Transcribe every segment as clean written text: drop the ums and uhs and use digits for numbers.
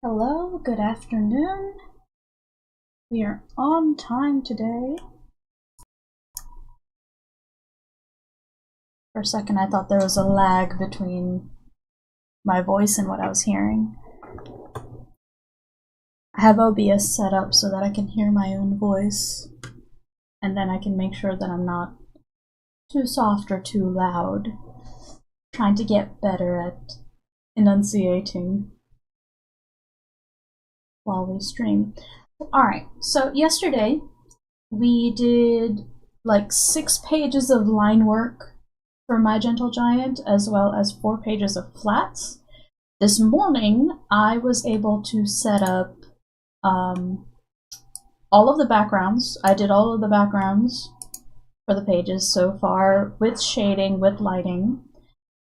Hello, good afternoon. We are on time today. For a second I thought there was a lag between my voice and what I was hearing. I have OBS set up so that I can hear my own voice, and then I can make sure that I'm not too soft or too loud. Trying to get better at enunciating while we stream. Alright, so yesterday we did like 6 pages of line work for My Gentle Giant, as well as 4 pages of flats. This morning I was able to set up all of the backgrounds. I did all of the backgrounds for the pages so far, with shading, with lighting.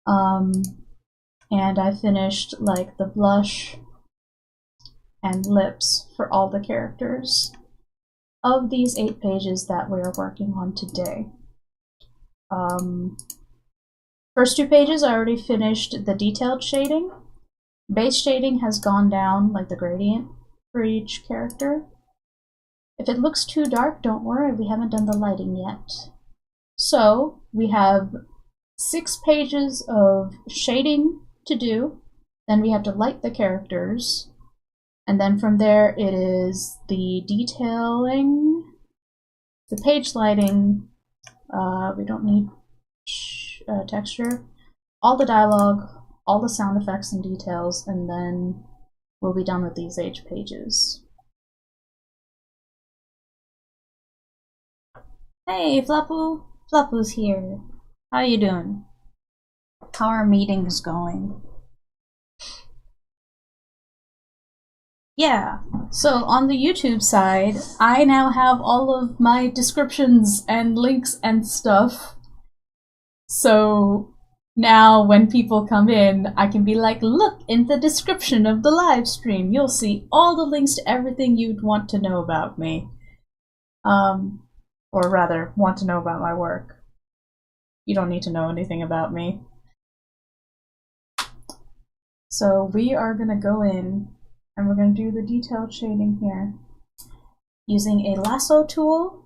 And I finished like the blush and lips for all the characters of these 8 pages that we're working on today. First 2 pages I already finished the detailed shading. Base shading has gone down, like the gradient for each character. If it looks too dark, don't worry, we haven't done the lighting yet. So we have 6 pages of shading to do, then we have to light the characters, and then from there it is the detailing, the page lighting, we don't need texture, all the dialogue, all the sound effects and details, and then we'll be done with these 8 pages. Hey, Flapoo! Flapoo's here. How you doing? How are meetings going? Yeah, so on the YouTube side, I now have all of my descriptions and links and stuff. So now when people come in, I can be like, look in the description of the live stream, you'll see all the links to everything you'd want to know about me. Or rather, want to know about my work. You don't need to know anything about me. So we are gonna go in and we're gonna do the detailed shading here using a lasso tool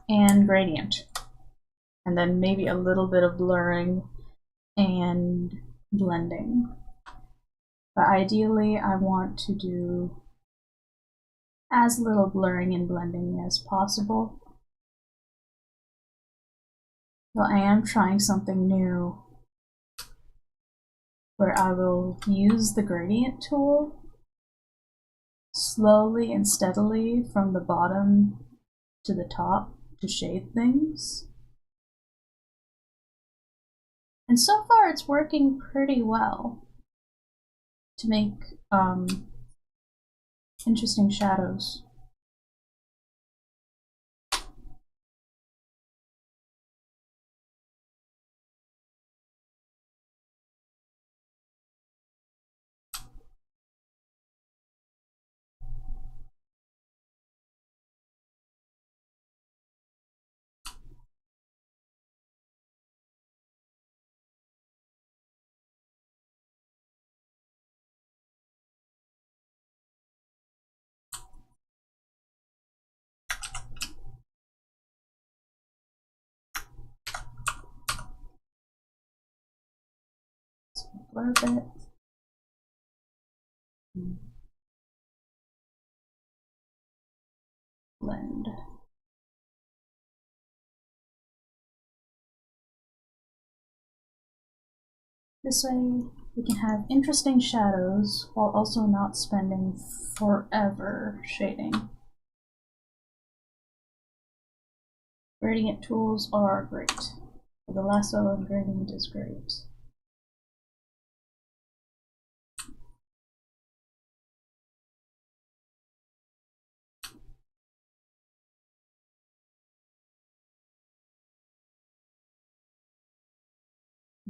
and gradient. And then maybe a little bit of blurring and blending. But ideally I want to do as little blurring and blending as possible. So I am trying something new where I will use the gradient tool slowly and steadily from the bottom to the top to shade things. And so far it's working pretty well to make interesting shadows. Blur a bit. Blend. This way we can have interesting shadows while also not spending forever shading. Gradient tools are great. The lasso and gradient is great.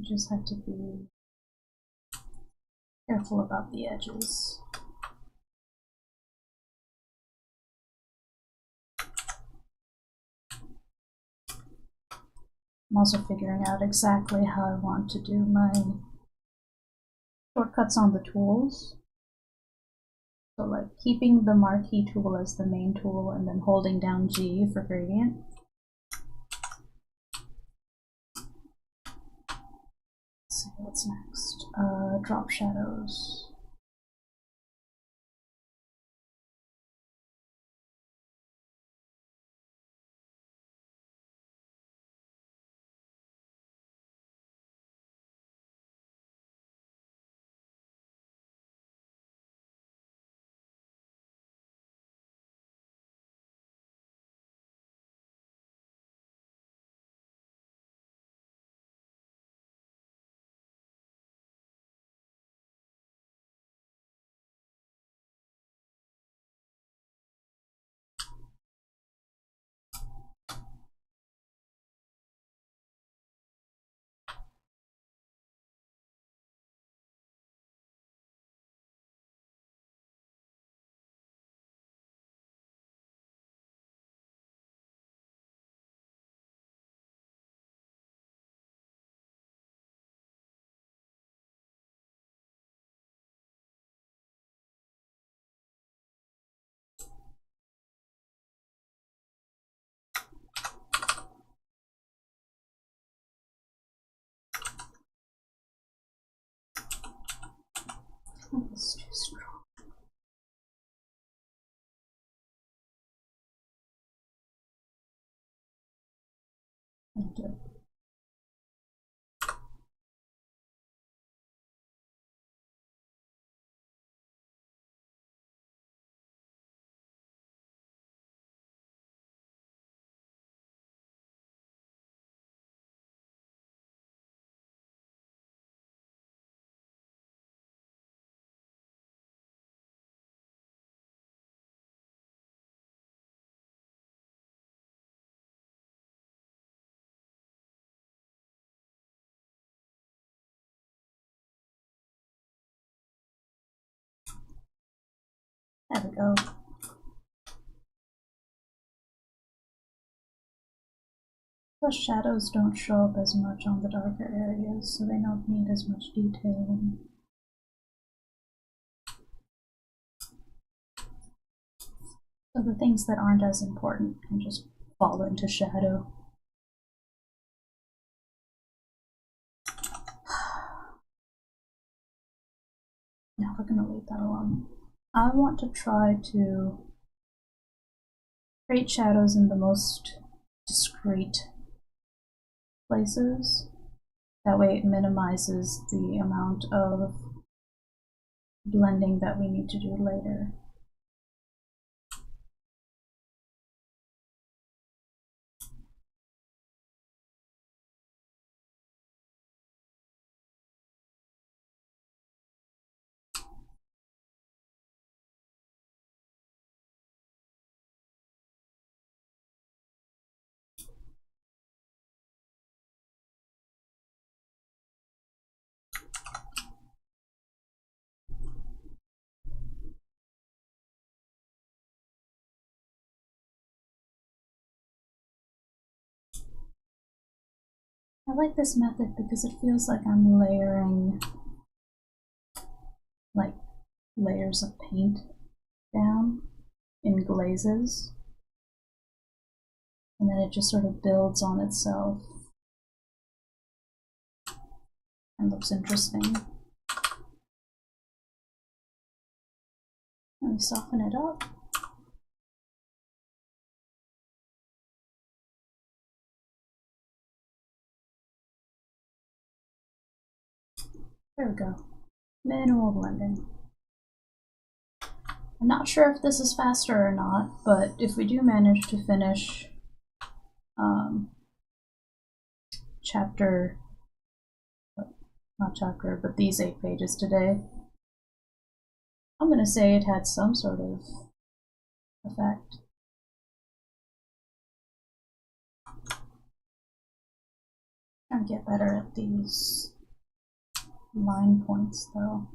You just have to be careful about the edges. I'm also figuring out exactly how I want to do my shortcuts on the tools. So like keeping the marquee tool as the main tool and then holding down G for gradient. Let's see what's next. Drop shadows. It's too strong. Thank you. There we go. Plus shadows don't show up as much on the darker areas, so they don't need as much detailing. So the things that aren't as important can just fall into shadow. Now we're gonna leave that alone. I want to try to create shadows in the most discrete places. That way it minimizes the amount of blending that we need to do later. I like this method because it feels like I'm layering like layers of paint down in glazes, and then it just sort of builds on itself and looks interesting. Let me soften it up. There we go. Minimal blending. I'm not sure if this is faster or not, but if we do manage to finish but these 8 pages today, I'm gonna say it had some sort of effect. Trying to get better at these line points though.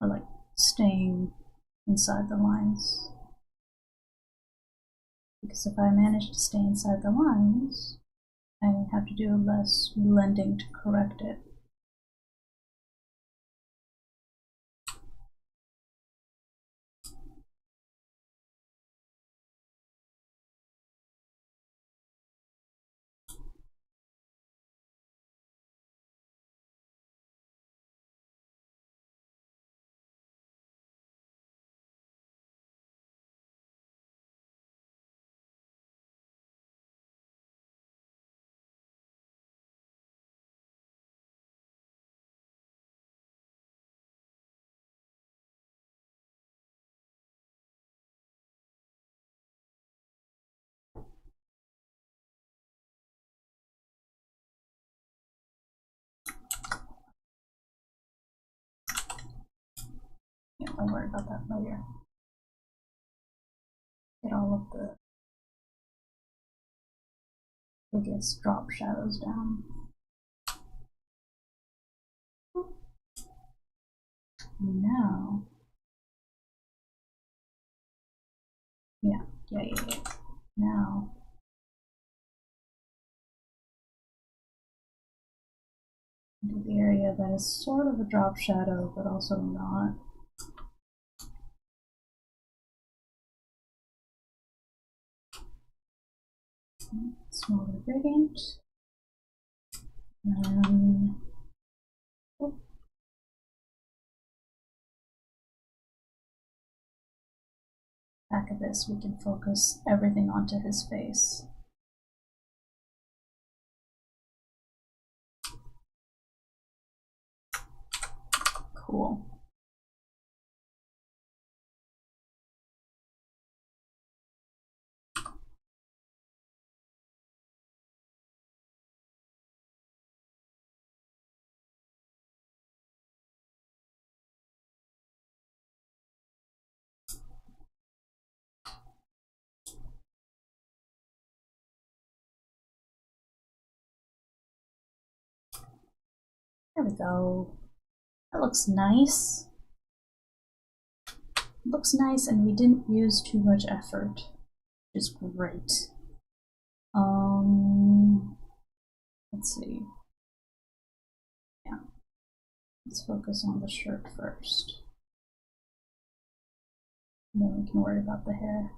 Or like staying inside the lines. Because if I manage to stay inside the lines, I have to do less blending to correct it. Yeah, we'll worry about that later. Get all of the biggest drop shadows down. Now, yeah. Now, do the area that is sort of a drop shadow, but also not. Smaller gradient. Back of this, we can focus everything onto his face. Cool. There we go. That looks nice. Looks nice, and we didn't use too much effort, which is great. Let's see. Yeah. Let's focus on the shirt first. Then we can worry about the hair.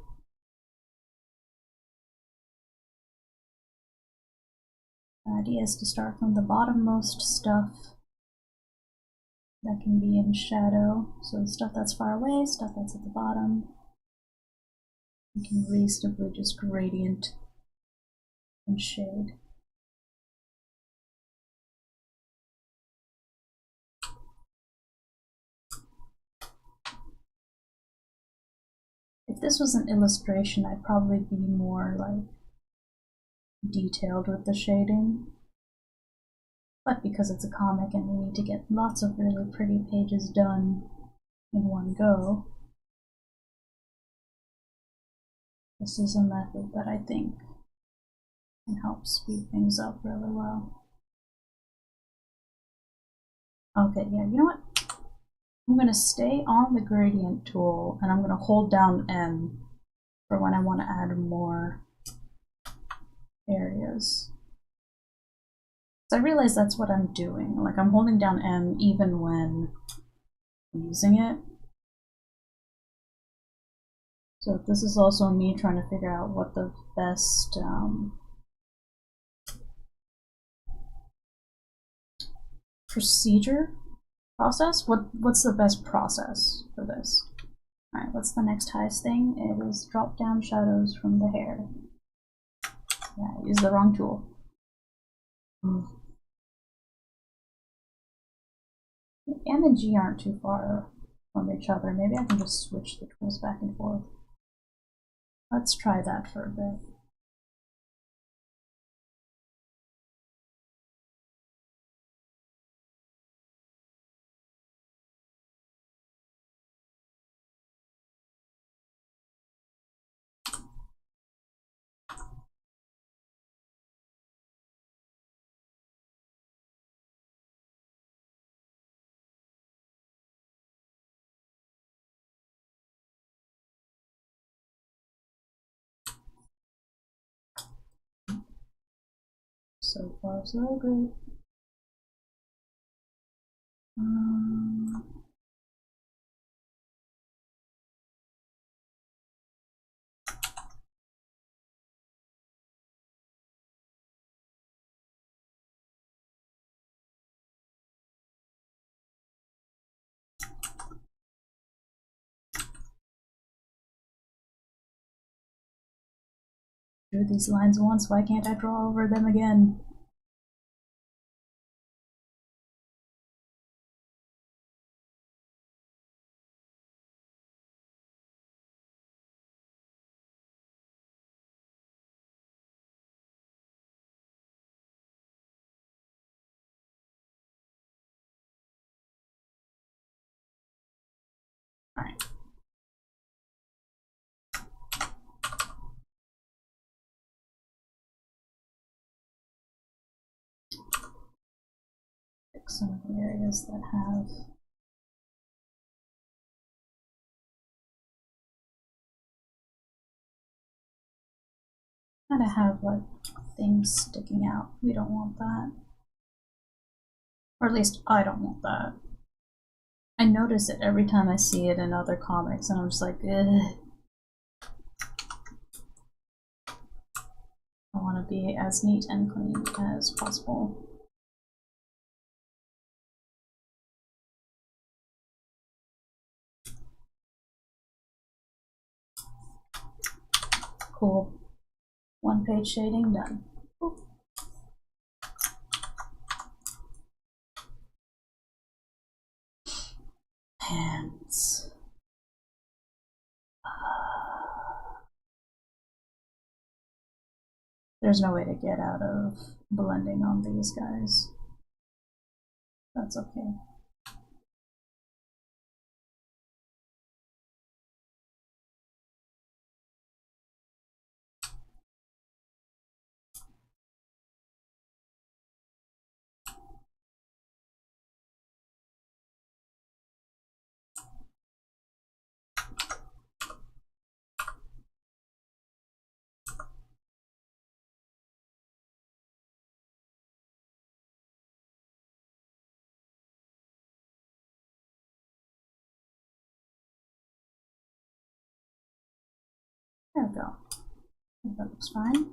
The idea is to start from the bottommost stuff that can be in shadow. So the stuff that's far away, stuff that's at the bottom. You can reasonably just gradient and shade. If this was an illustration, I'd probably be more like detailed with the shading. But because it's a comic and we need to get lots of really pretty pages done in one go, this is a method that I think can help speed things up really well. Okay, yeah, you know what? I'm going to stay on the gradient tool and I'm going to hold down M for when I want to add more areas. So I realize that's what I'm doing. Like, I'm holding down M even when I'm using it. So this is also me trying to figure out what the best process? What's the best process for this? Alright, what's the next highest thing? It is drop down shadows from the hair. Yeah, I used the wrong tool. M and G aren't too far from each other. Maybe I can just switch the tools back and forth. Let's try that for a bit. So far, so good. Drew these lines once, why can't I draw over them again? Alright. Fix some of the areas that have kind of have like things sticking out. We don't want that. Or at least I don't want that. I notice it every time I see it in other comics and I'm just like, ugh. I want to be as neat and clean as possible. Cool. One page shading done. Ooh. Hands. There's no way to get out of blending on these guys. That's okay. There we go. I think that looks fine.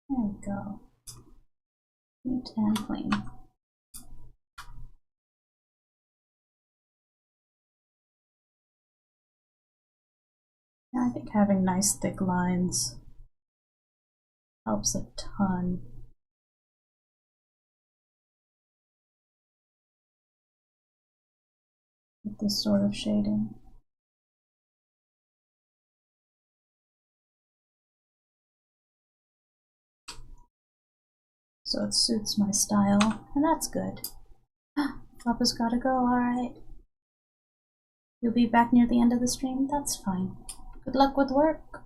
There we go. Neat and clean. I think having nice thick lines helps a ton. With this sort of shading. So it suits my style, and that's good. Floppa's gotta go, alright. You'll be back near the end of the stream? That's fine. Good luck with work.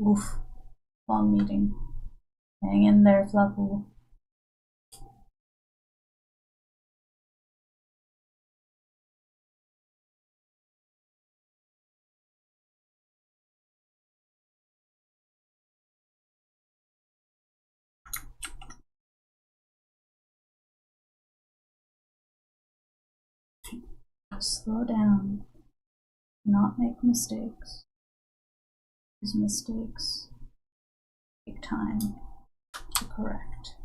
Oof. Long meeting. Hang in there, Floppa. Slow down, not make mistakes. These mistakes take time to correct.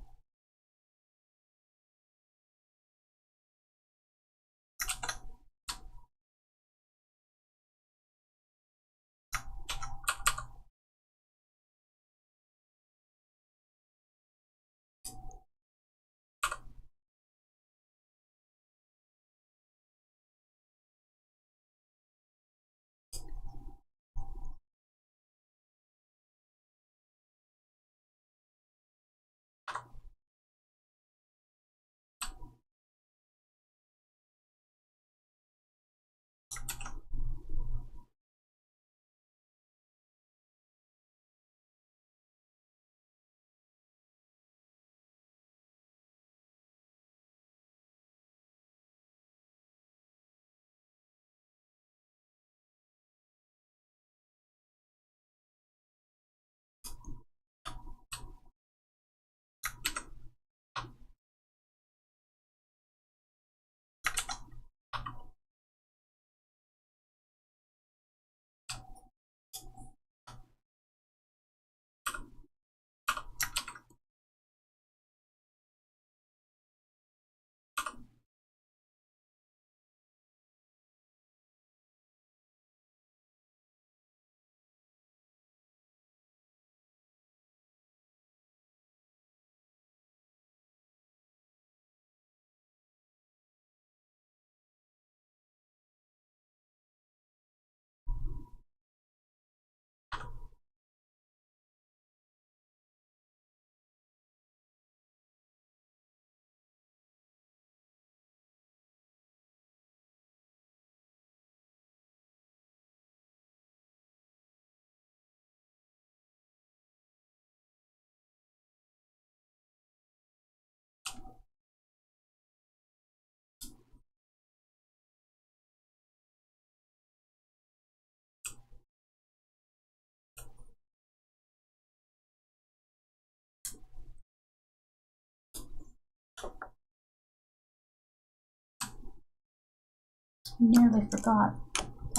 Nearly forgot.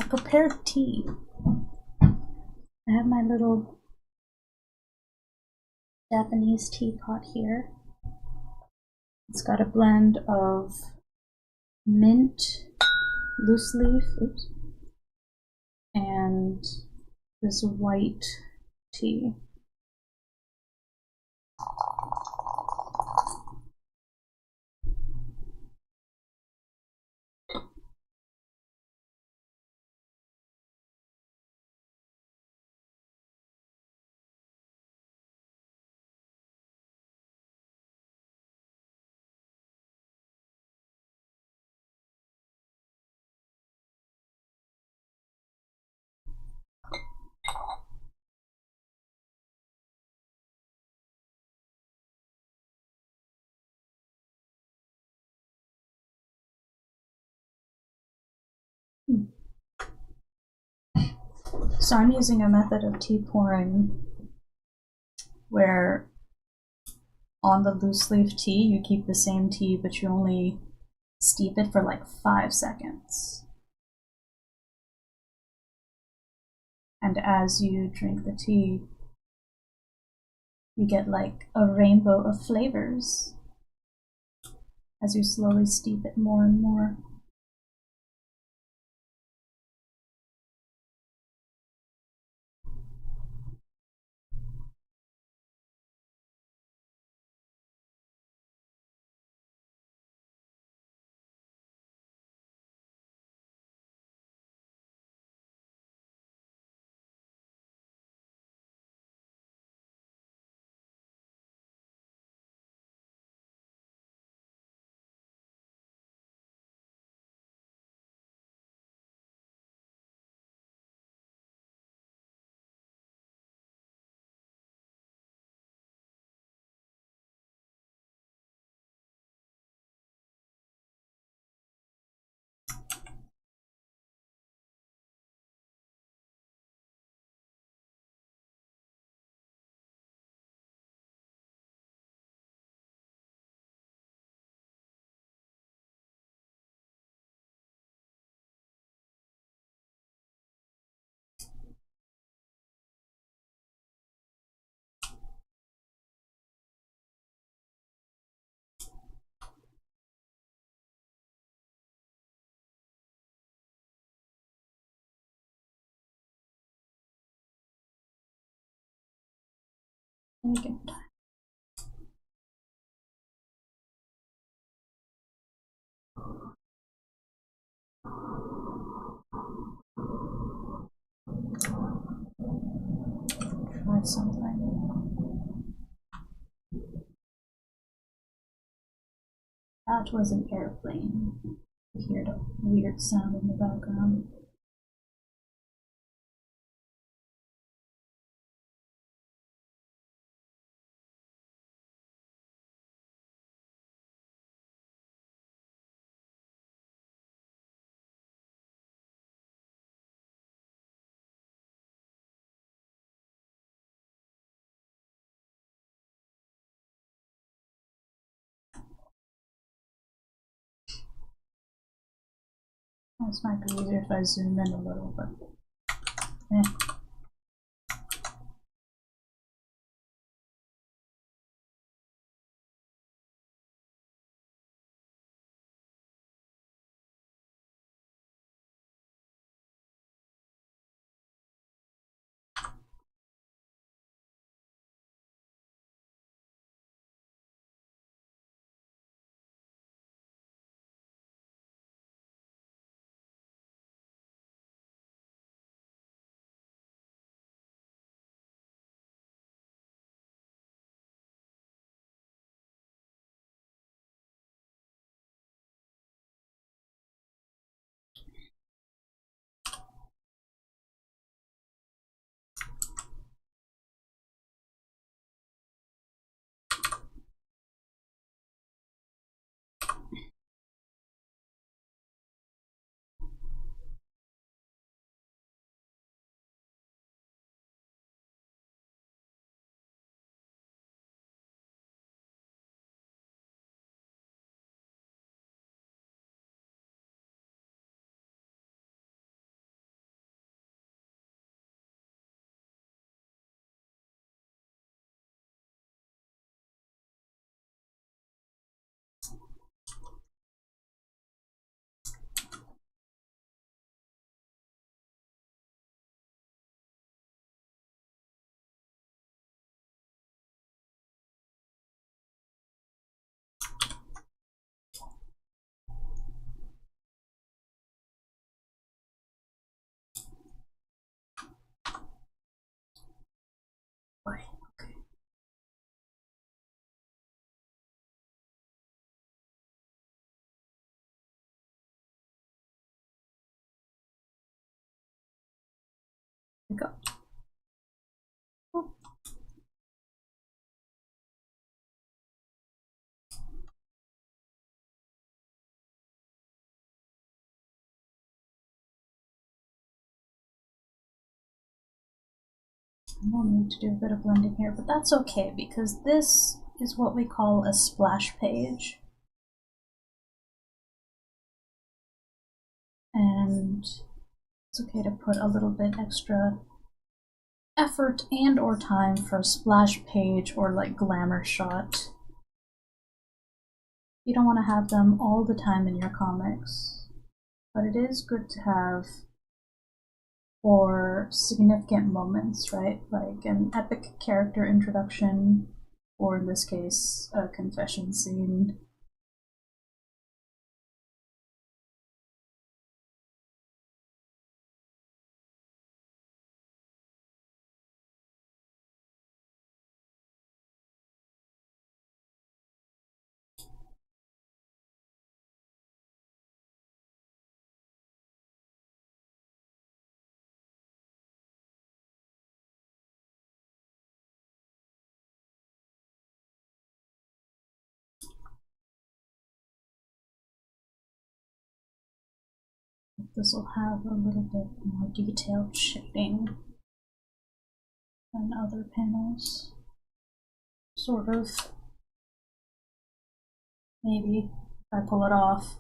I prepared tea. I have my little Japanese teapot here. It's got a blend of mint, loose leaf, and this white tea. So I'm using a method of tea pouring where on the loose leaf tea you keep the same tea but you only steep it for like 5 seconds. And as you drink the tea, you get like a rainbow of flavors as you slowly steep it more and more. We can try something. That was an airplane. You hear the weird sound in the background. This might be easier if I zoom in a little, but eh. Okay. We go. We'll need to do a bit of blending here, but that's okay because this is what we call a splash page. And it's okay to put a little bit extra effort and or time for a splash page or like glamour shot. You don't want to have them all the time in your comics, but it is good to have for significant moments, right? Like an epic character introduction, or in this case, a confession scene. This will have a little bit more detailed shading than other panels. Sort of. Maybe if I pull it off.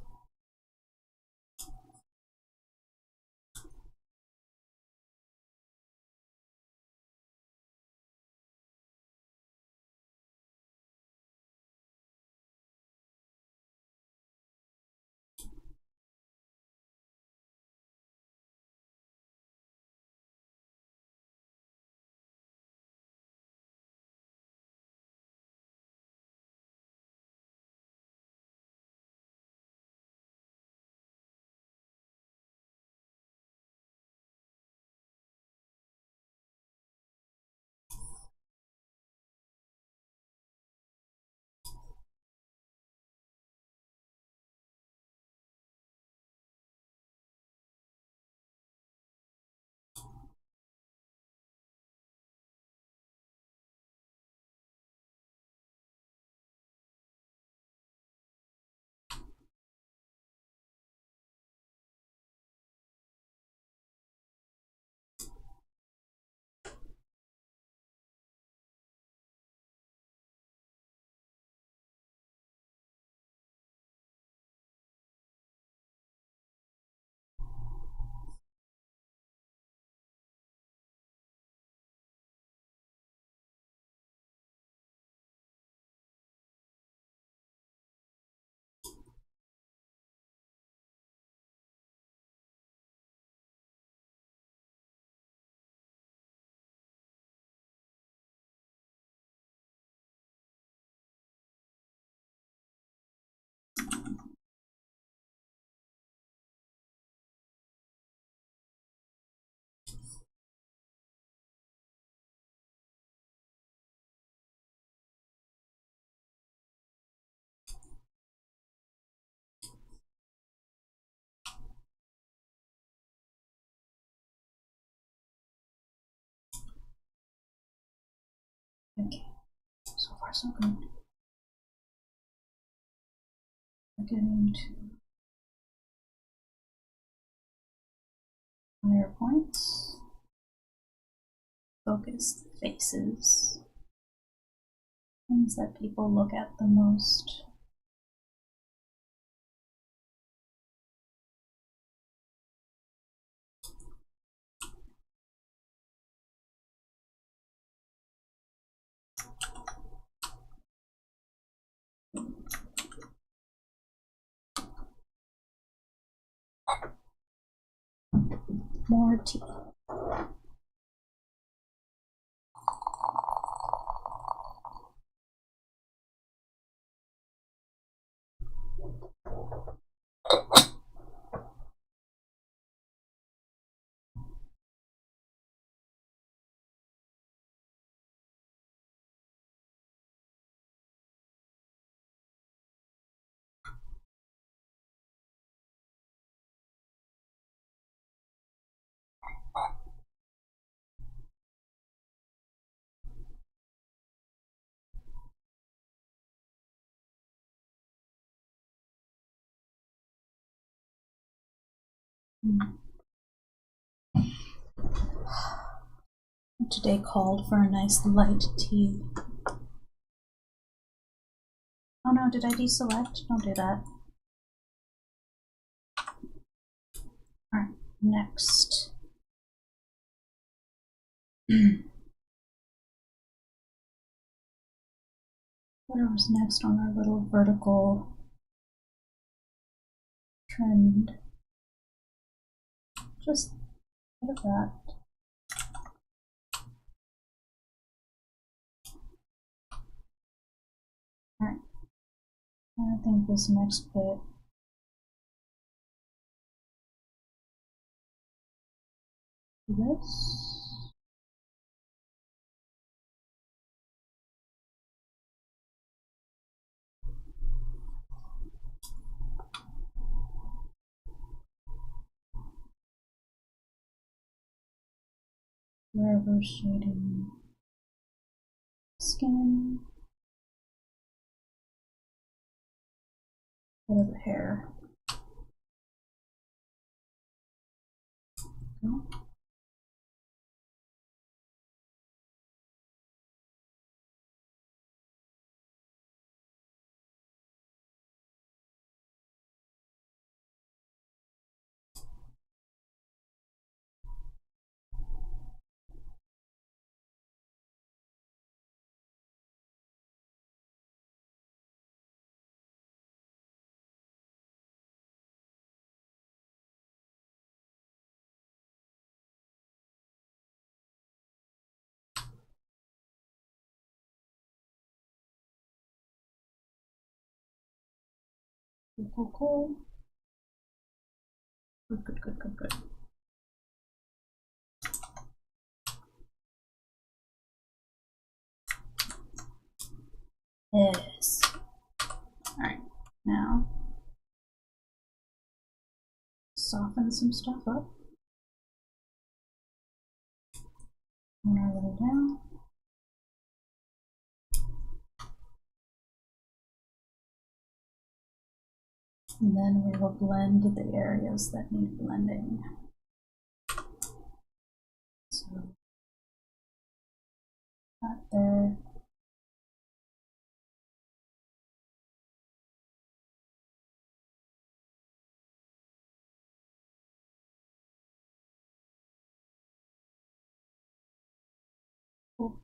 Okay, so far so good. We're getting to higher points. Focus the faces. Things that people look at the most. More tea. Today called for a nice light tea. Oh no, did I deselect? Don't do that. Alright, next. Whatever's next on our little vertical trend. Just look at that. Alright. I think this next bit this. Wherever shading skin. Bit of the hair. No. Cool. Good. Yes. Alright, now soften some stuff up. One our way down. And then we will blend the areas that need blending. So, that there. Cool.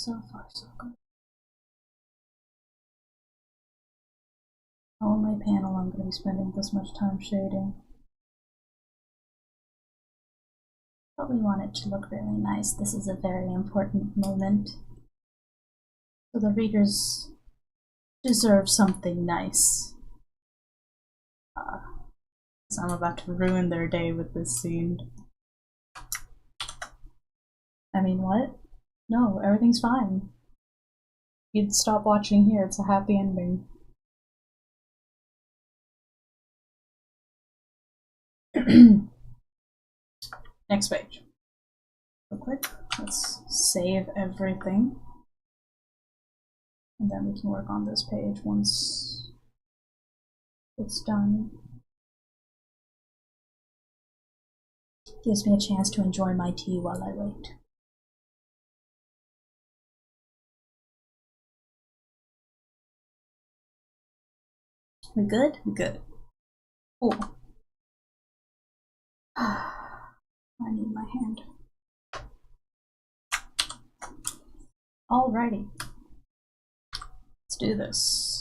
So far, so good. Only panel I'm going to be spending this much time shading. But we want it to look really nice. This is a very important moment. So the readers deserve something nice. So I'm about to ruin their day with this scene. I mean, what? No, everything's fine. You'd stop watching here, it's a happy ending. Next page. Real quick, let's save everything. And then we can work on this page once it's done. Gives me a chance to enjoy my tea while I wait. We good? We good. Oh. I need my hand. Alrighty. Let's do this.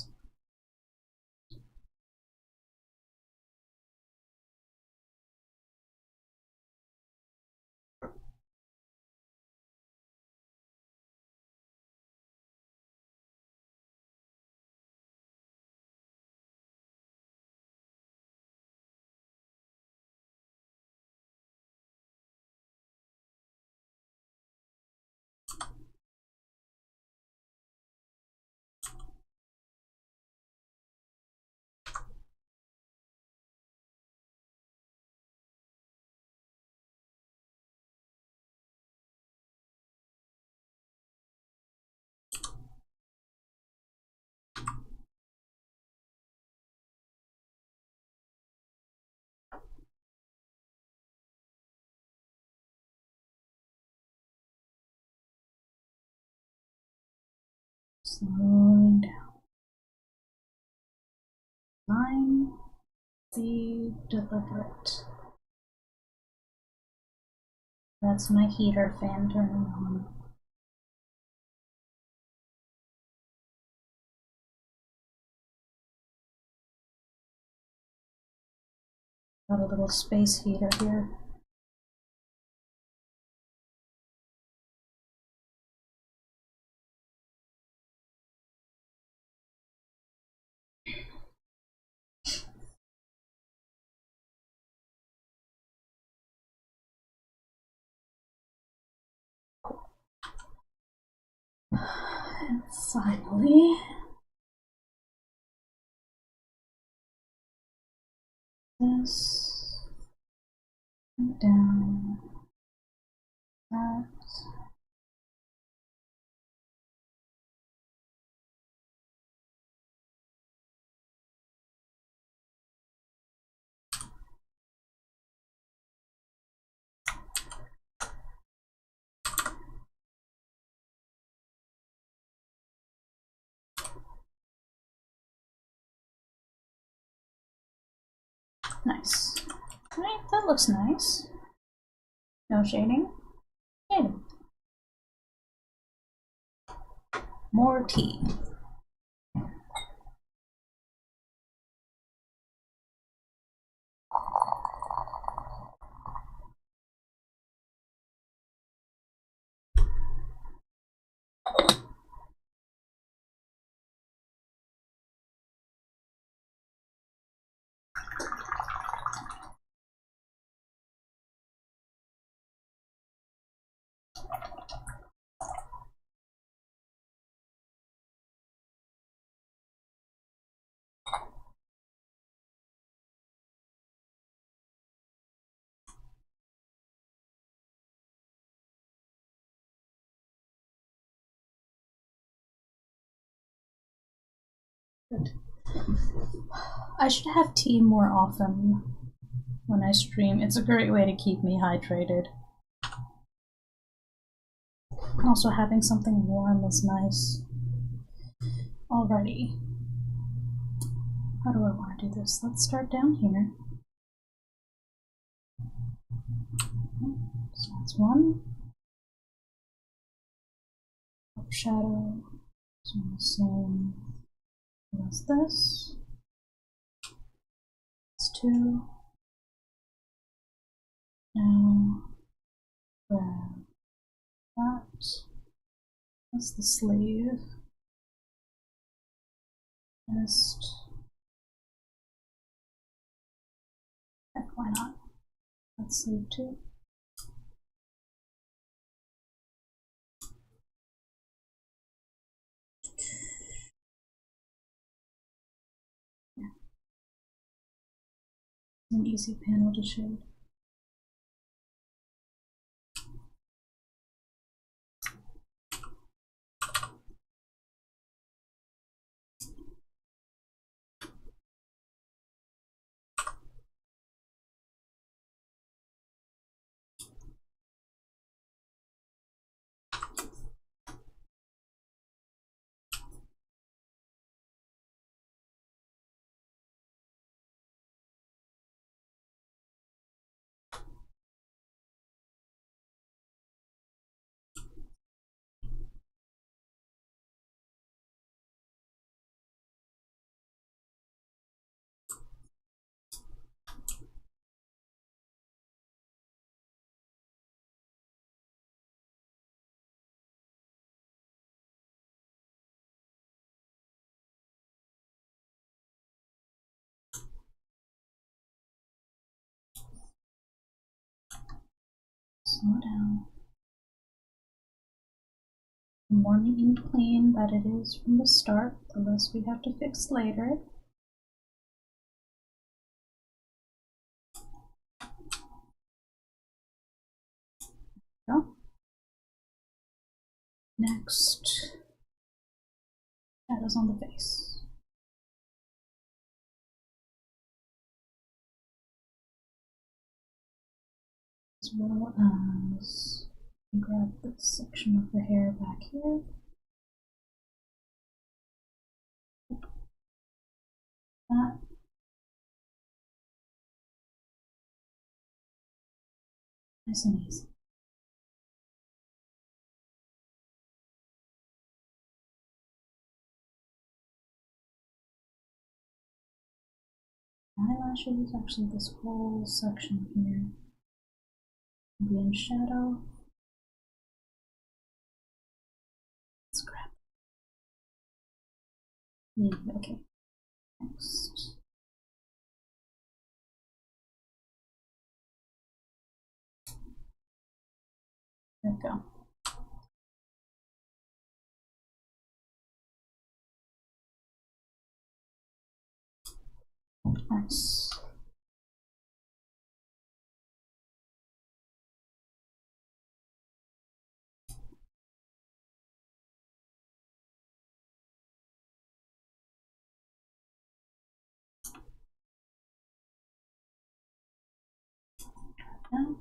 Slowing down. Line the deliberate. That's my heater fan turning on. Got a little space heater here. And finally, this, and down, that. Nice. Right, that looks nice. No shading. Shading. More tea. Good. I should have tea more often when I stream. It's a great way to keep me hydrated. Also, having something warm is nice. Alrighty. How do I want to do this? Let's start down here. So that's one. I'll shadow is on the same as this. It's 2. Now grab that. That's the sleeve. Just heck, why not? That's sleeve 2. Yeah. An easy panel to shade. Slow down. The more neat and clean that it is from the start, the less we have to fix later. Go. Next, shadows on the face. As well as grab this section of the hair back here. That. Nice and easy. Eyelashes, actually this whole section here will be in shadow. Let's grab it. Yeah, okay. Next. There we go. Nice. Out.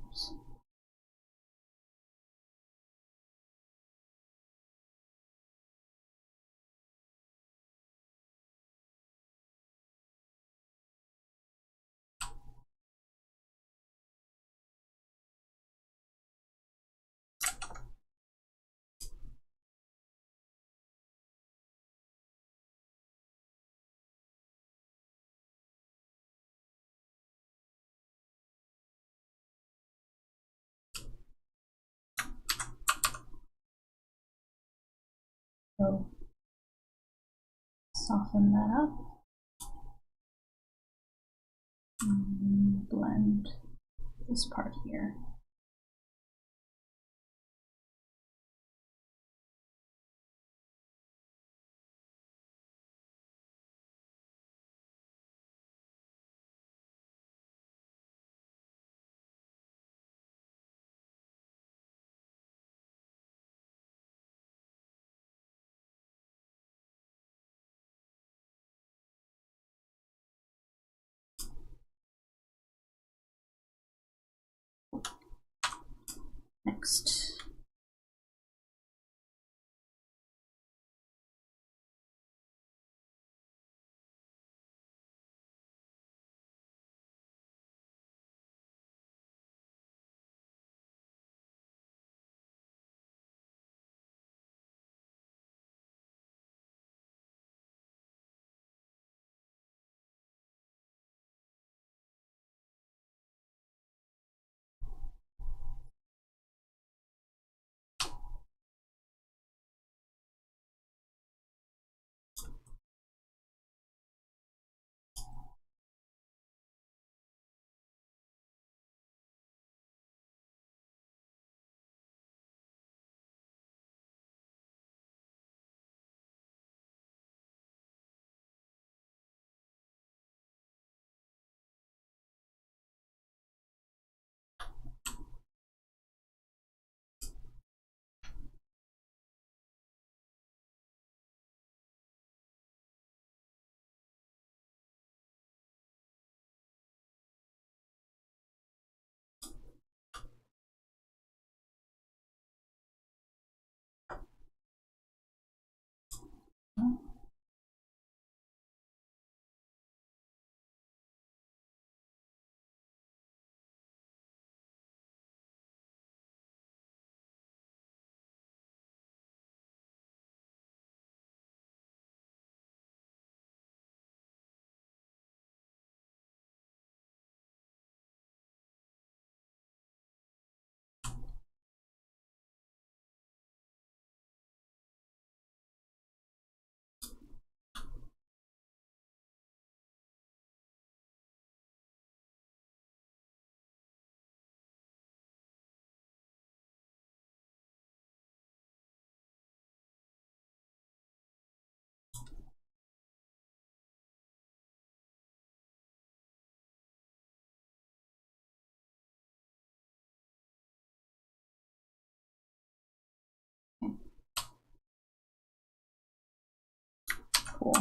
So soften that up and blend this part here. Next. Cool.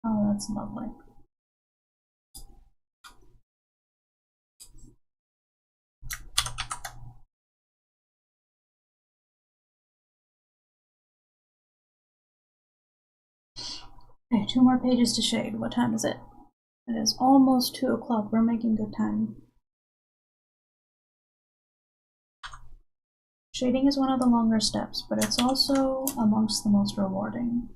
Oh, that's lovely. Okay, 2 more pages to shade. What time is it? It is almost 2 o'clock. We're making good time. Shading is one of the longer steps, but it's also amongst the most rewarding.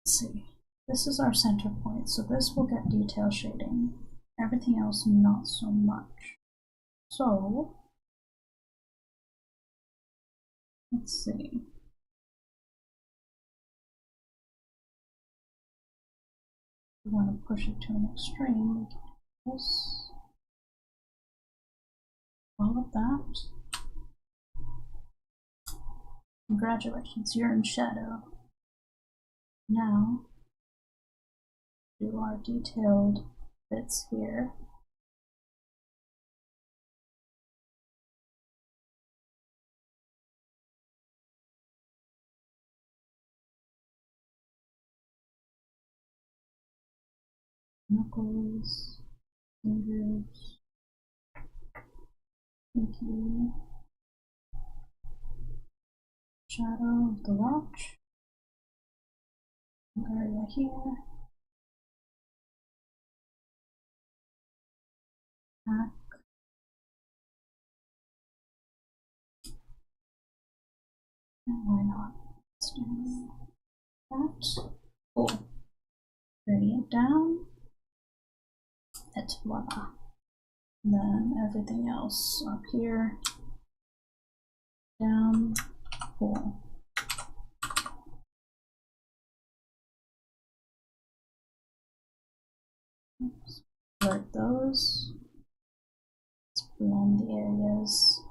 Let's see. This is our center point, so this will get detail shading. Everything else, not so much. So, let's see. We want to push it to an extreme. We can do this. All of that. Congratulations, you're in shadow. Now, do our detailed bits here. Knuckles, fingers, pinky, shadow of the watch, area here, back, and why not? Let's do that. Cool. Gradient down, et voila. And then everything else up here, down, cool. Oops. Blurt those. Let's blend the areas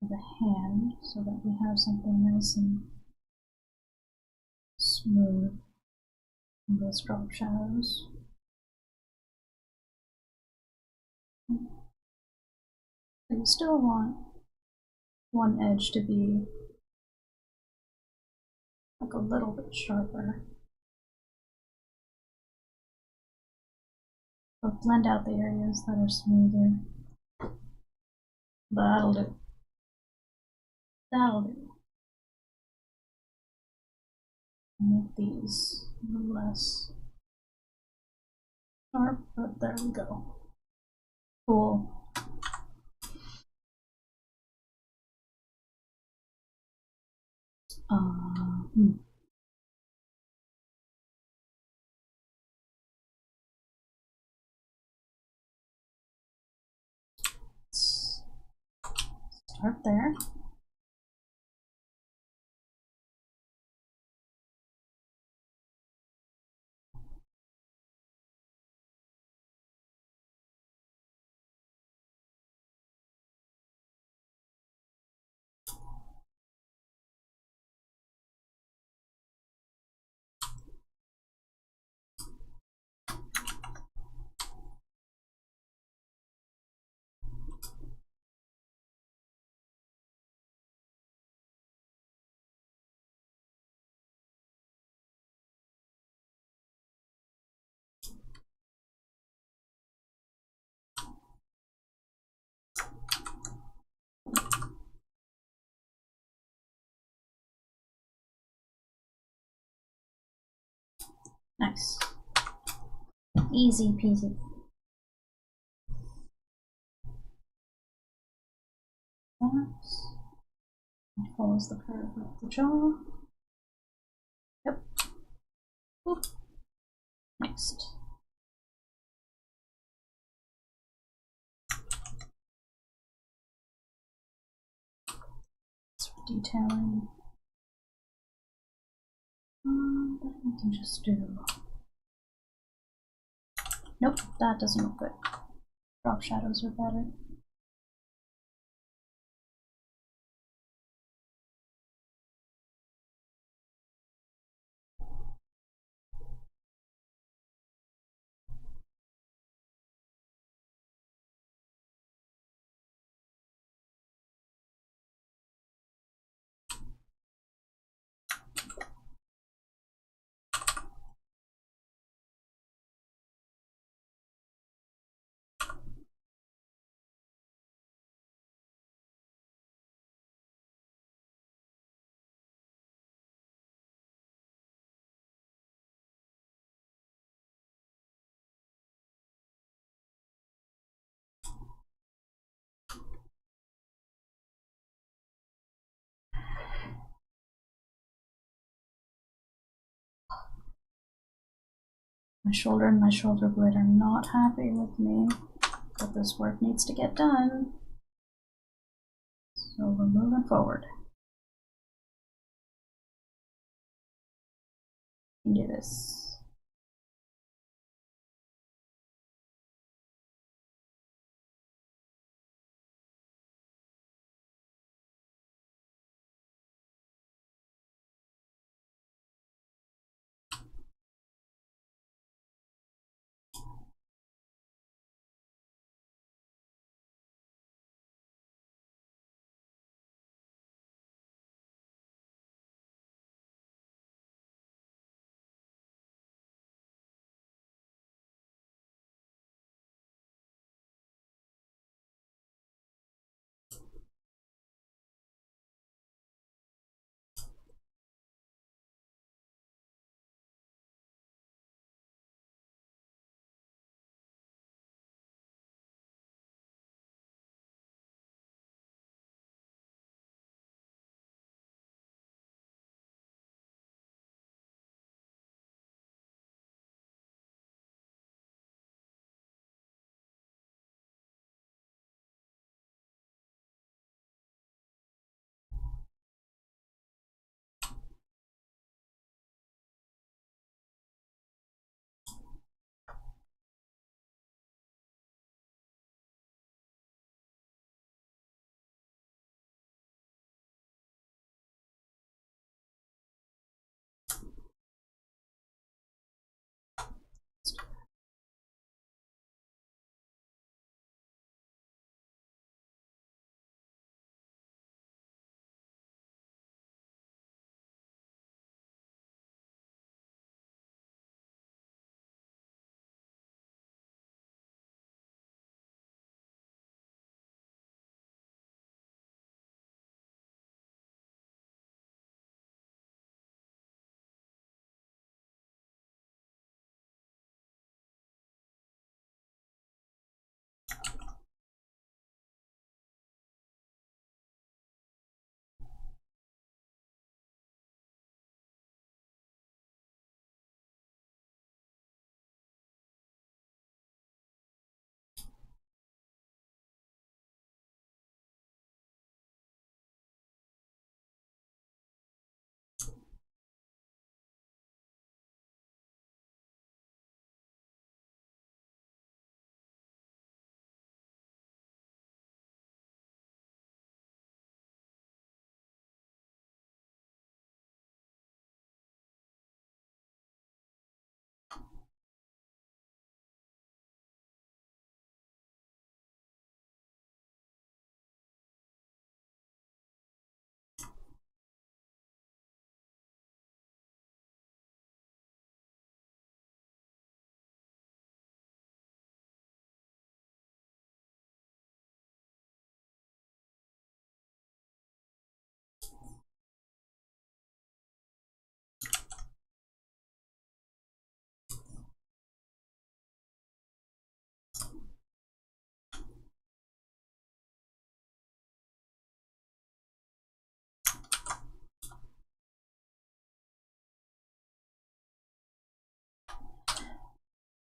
of the hand so that we have something nice and smooth in those drop shadows. But you still want one edge to be like a little bit sharper. But blend out the areas that are smoother. That'll do. That'll do. Make these a little less sharp, but there we go. Cool. Let's start there. Nice. Easy peasy. That follows the curve of the jaw. Yep. Oop. Next. For detailing. But we can just do. Nope, that doesn't look good. Drop shadows are better. My shoulder and my shoulder blade are not happy with me, but this work needs to get done. So we're moving forward. We can do this.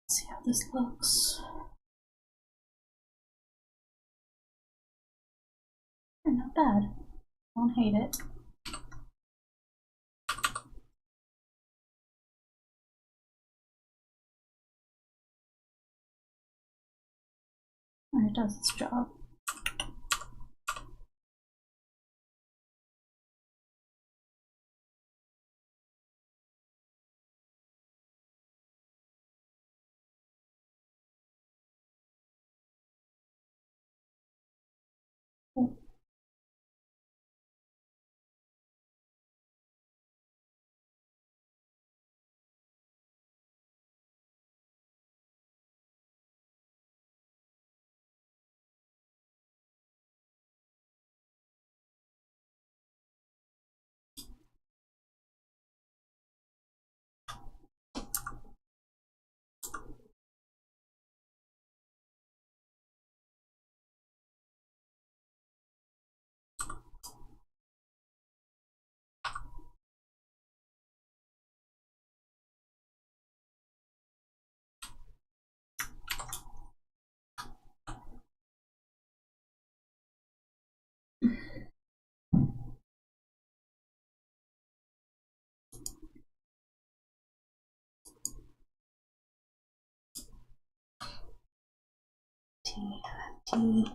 Let's see how this looks. Not bad. Don't hate it. It does its job. T.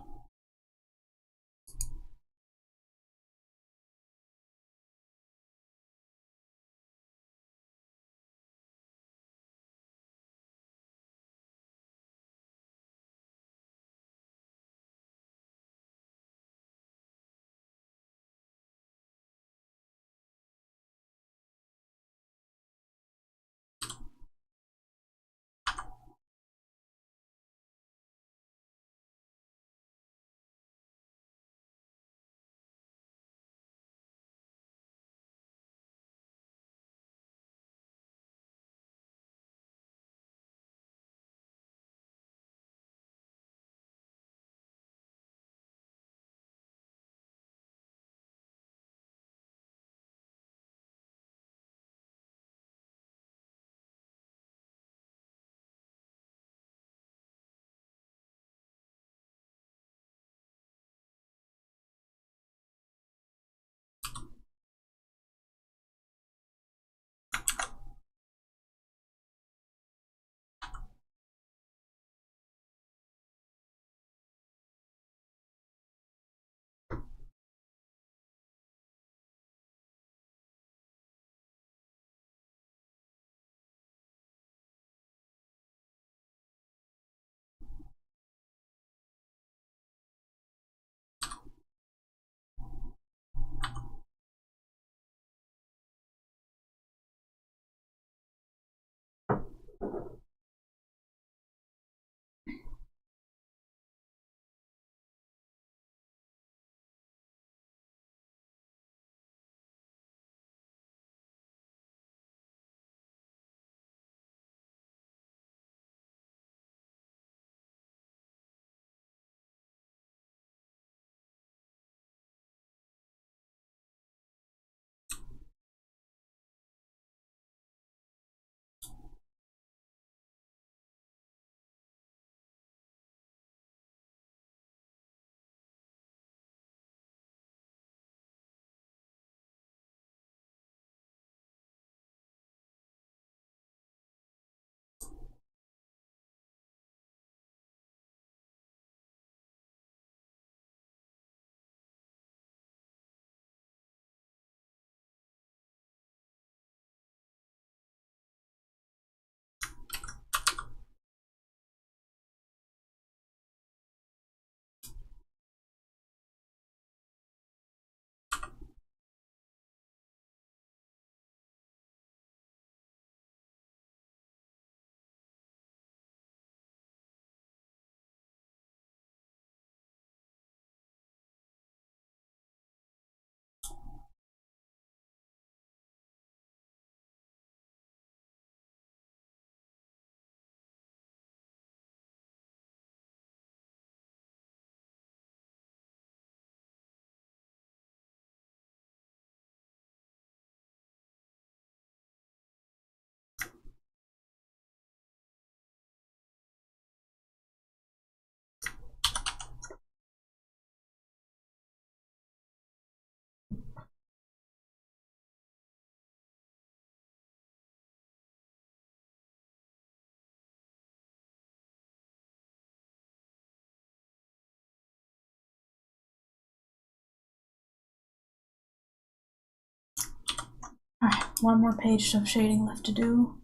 Alright, one more page of shading left to do.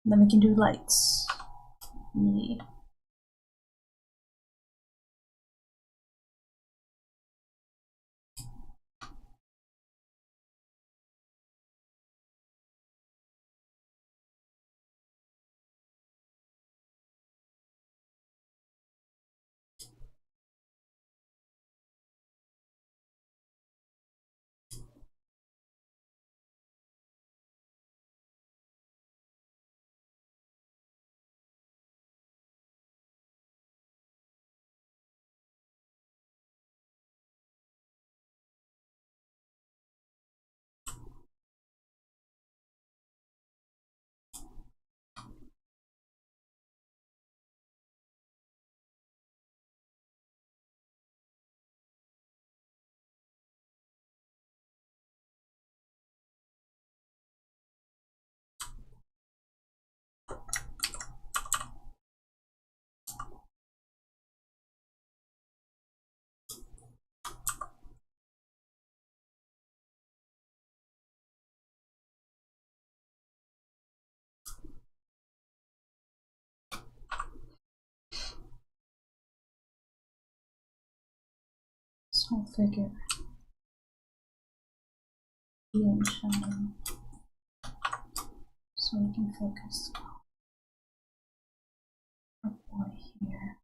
Then we can do lights. Yeah. whole figure be in shadow so we can focus on our boy here.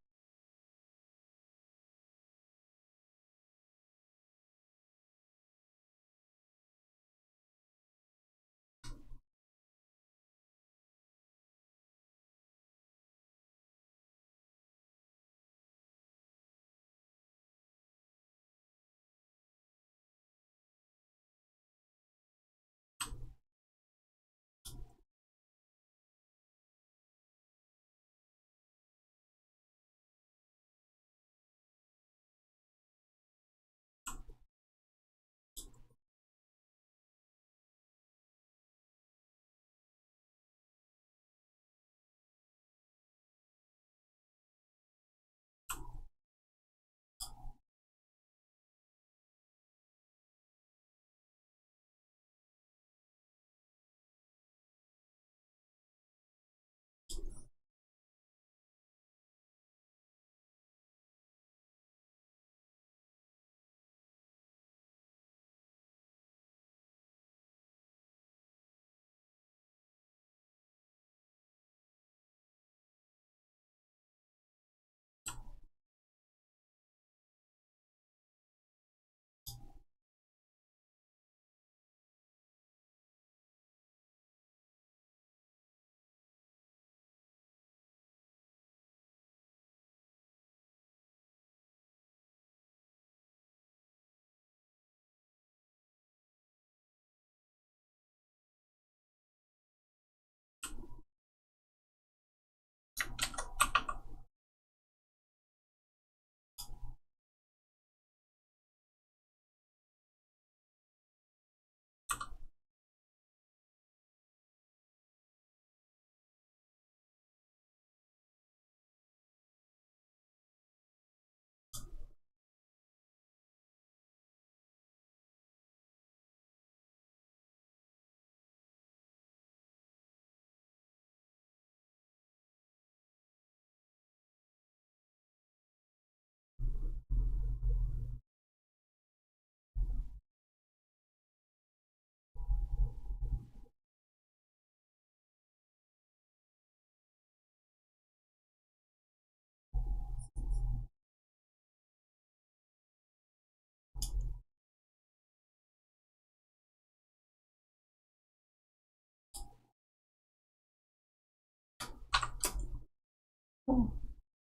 Oh,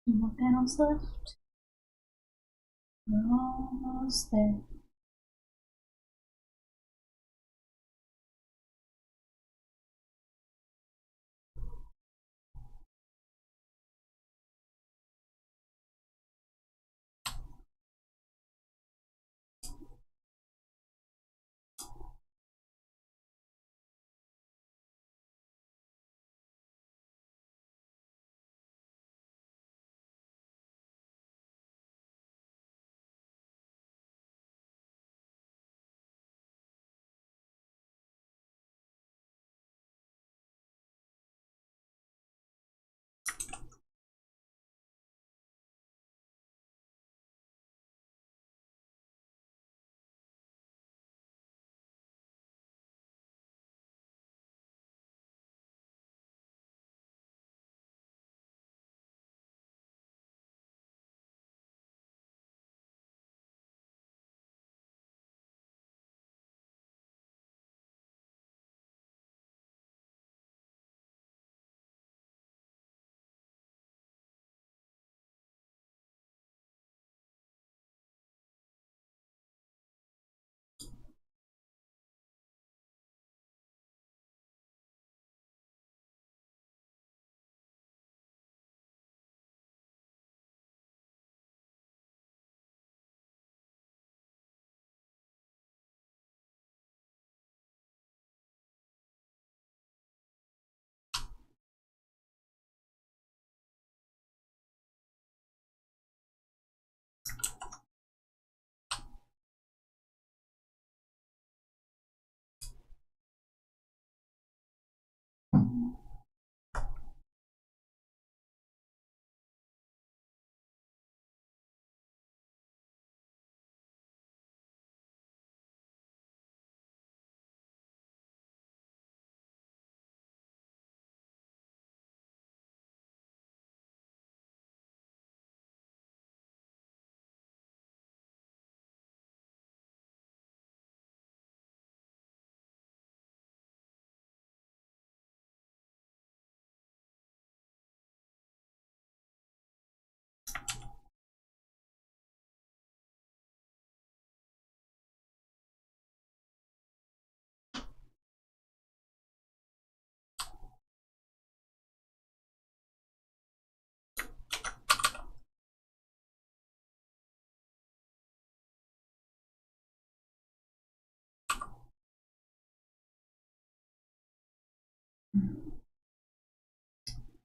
2 more panels left. We're almost there.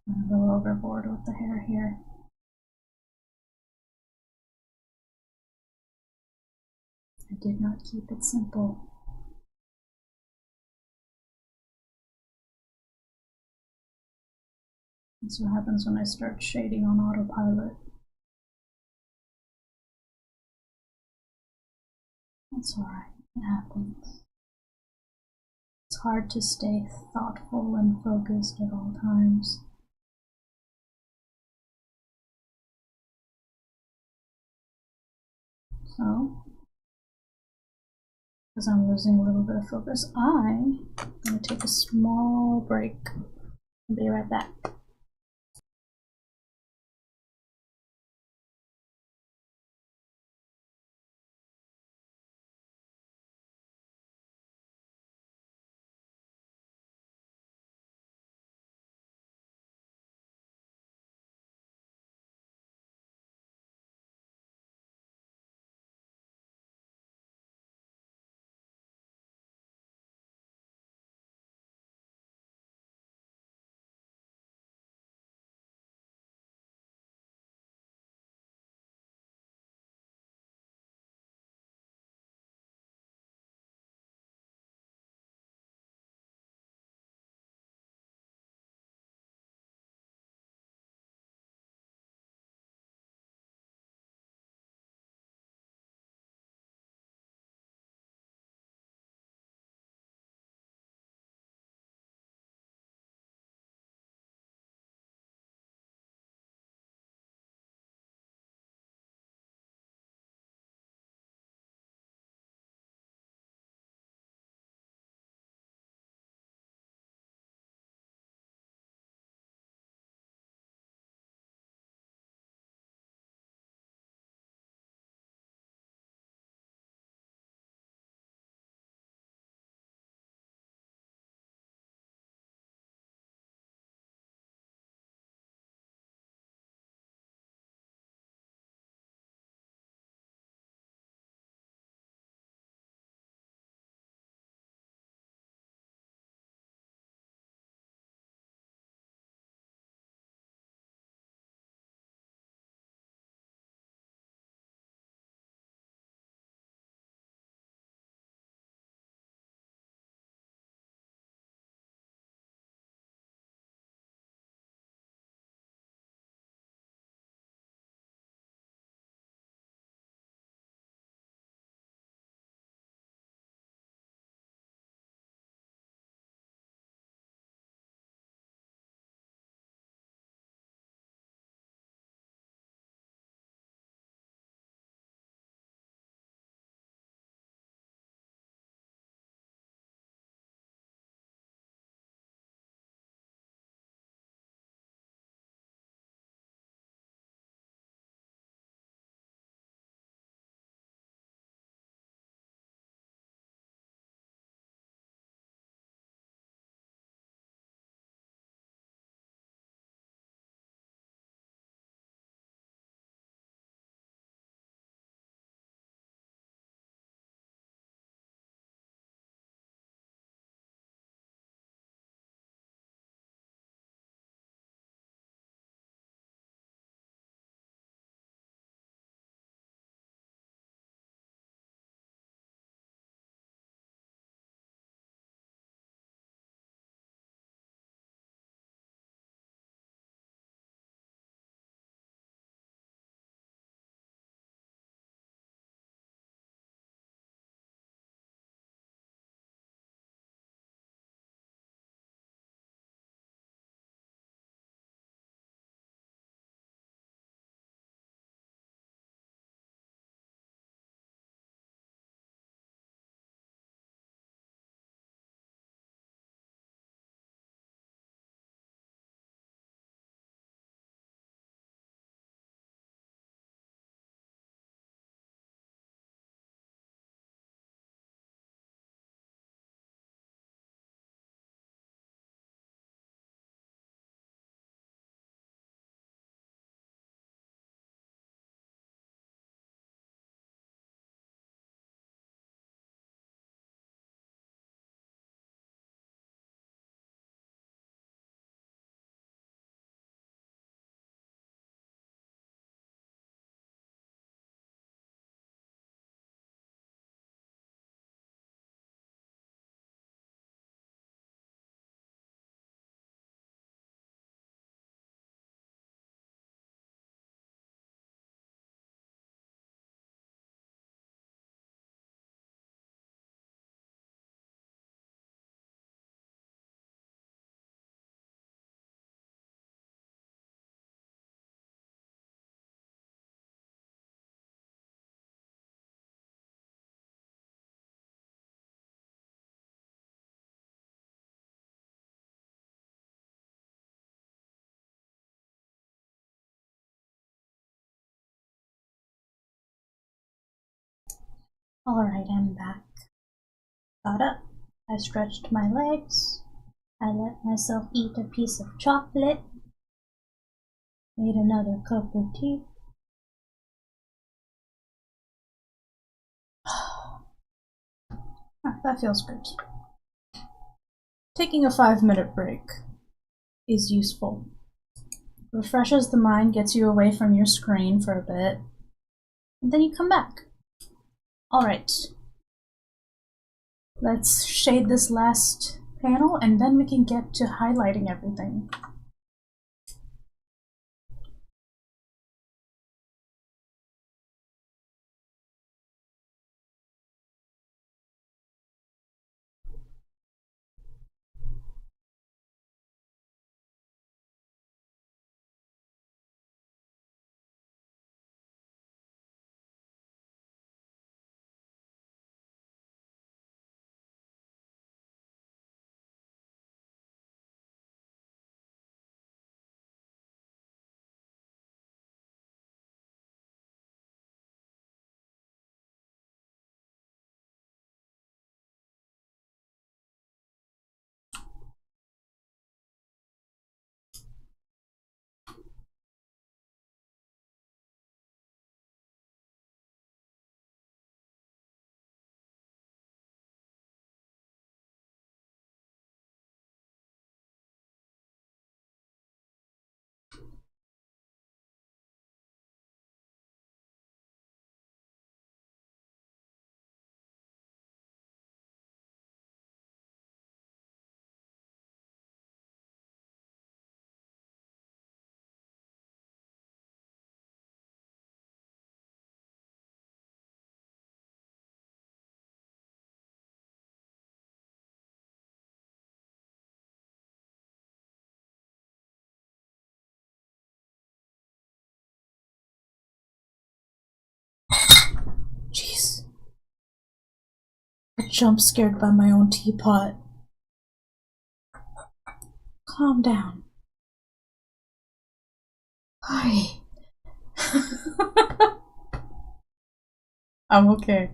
I'm gonna go overboard with the hair here. I did not keep it simple. That's what happens when I start shading on autopilot. That's alright, it happens. It's hard to stay thoughtful and focused at all times. So, because I'm losing a little bit of focus, I'm going to take a small break. I'll be right back. Alright, I'm back. Got up. I stretched my legs. I let myself eat a piece of chocolate. Made another cup of tea. That feels good. Taking a 5-minute break is useful. Refreshes the mind, gets you away from your screen for a bit, and then you come back. Alright. Let's shade this last panel, and then we can get to highlighting everything. Jeez. I jump scared by my own teapot. Calm down. Hi. I'm okay.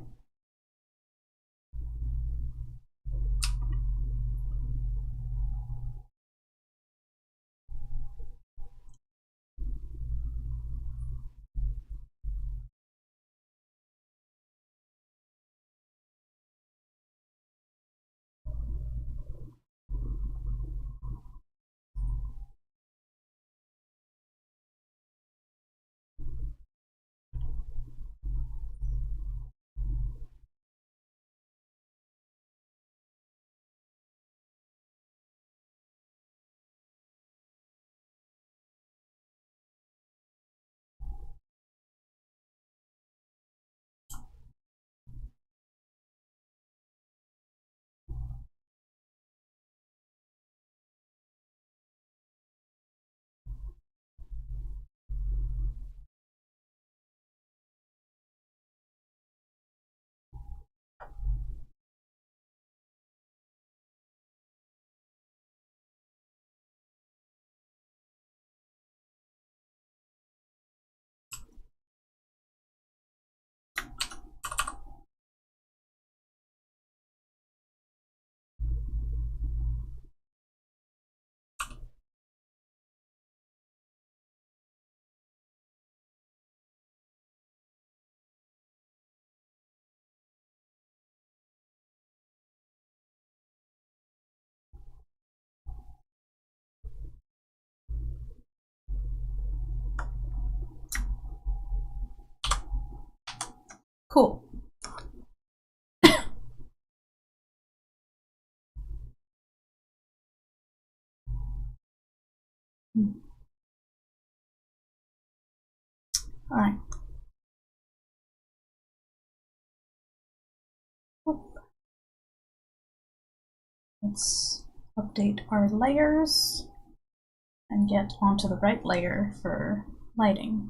Cool. Alright. Let's update our layers and get onto the right layer for lighting.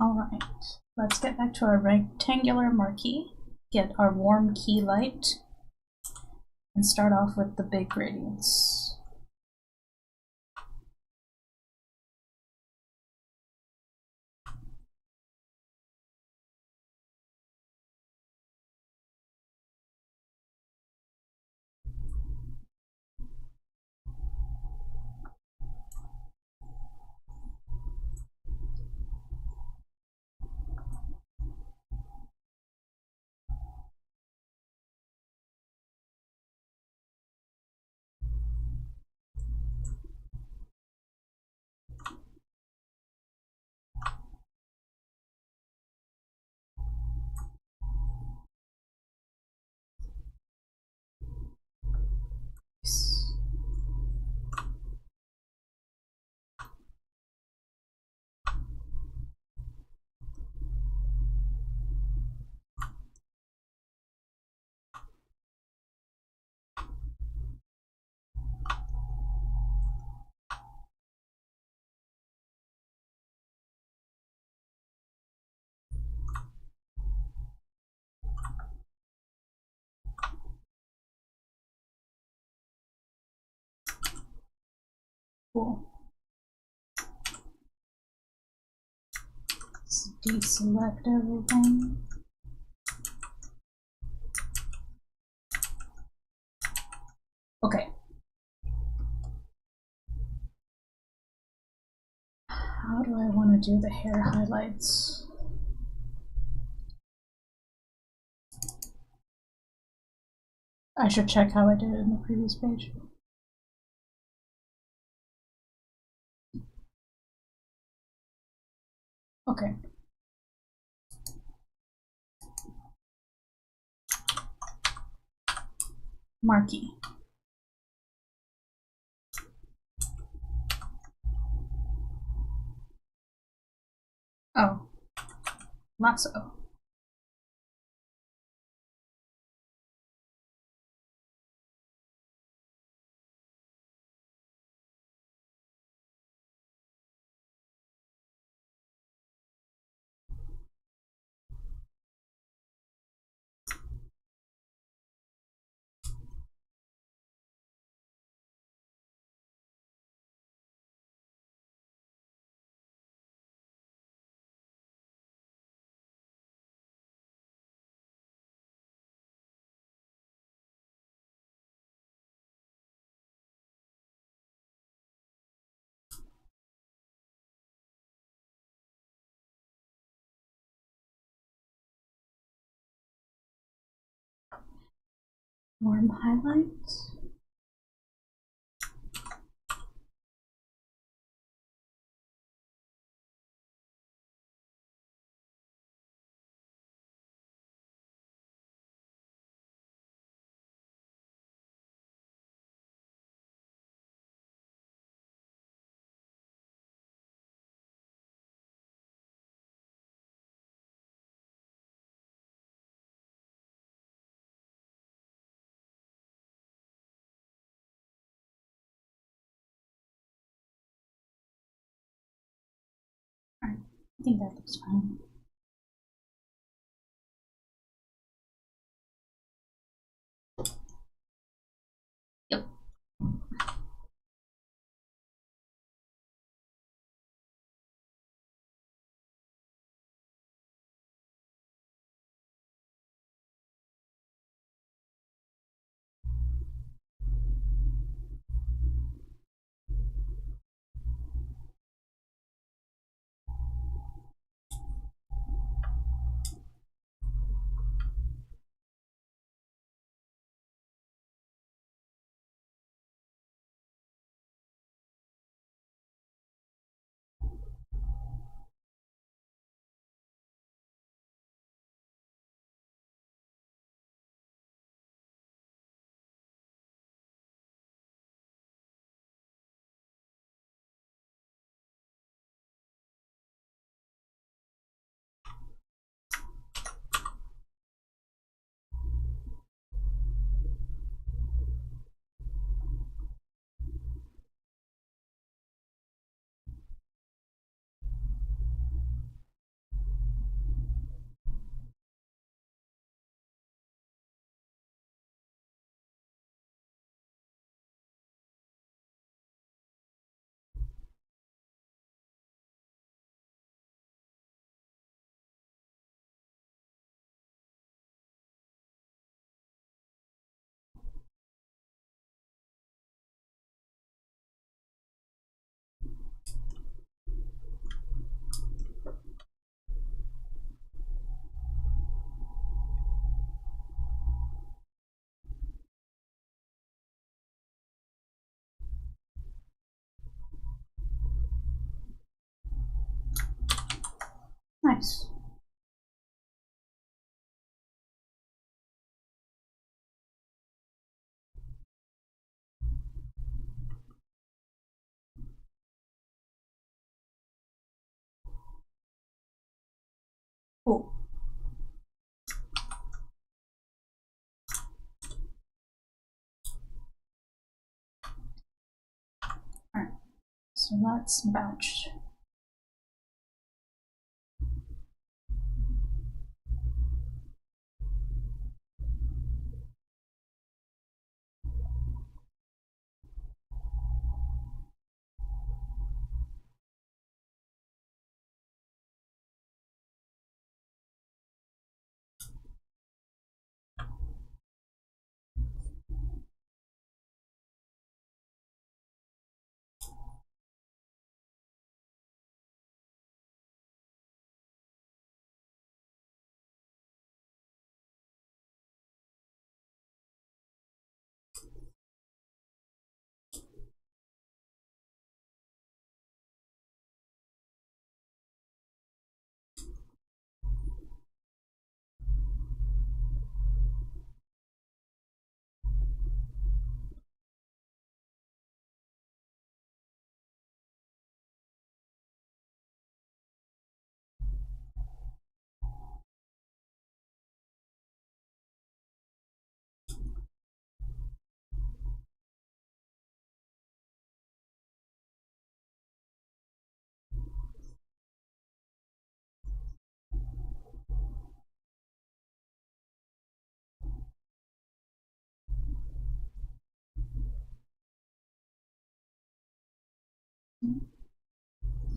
Alright, let's get back to our rectangular marquee. get our warm key light and start off with the big gradients. Cool. Let's deselect everything. Okay. How do I want to do the hair highlights? I should check how I did it in the previous page. Okay. Marquee. Oh. Lasso. Warm highlights. Alright, I think that looks fine. Yep. Nice. Cool. Alright, so that's batched.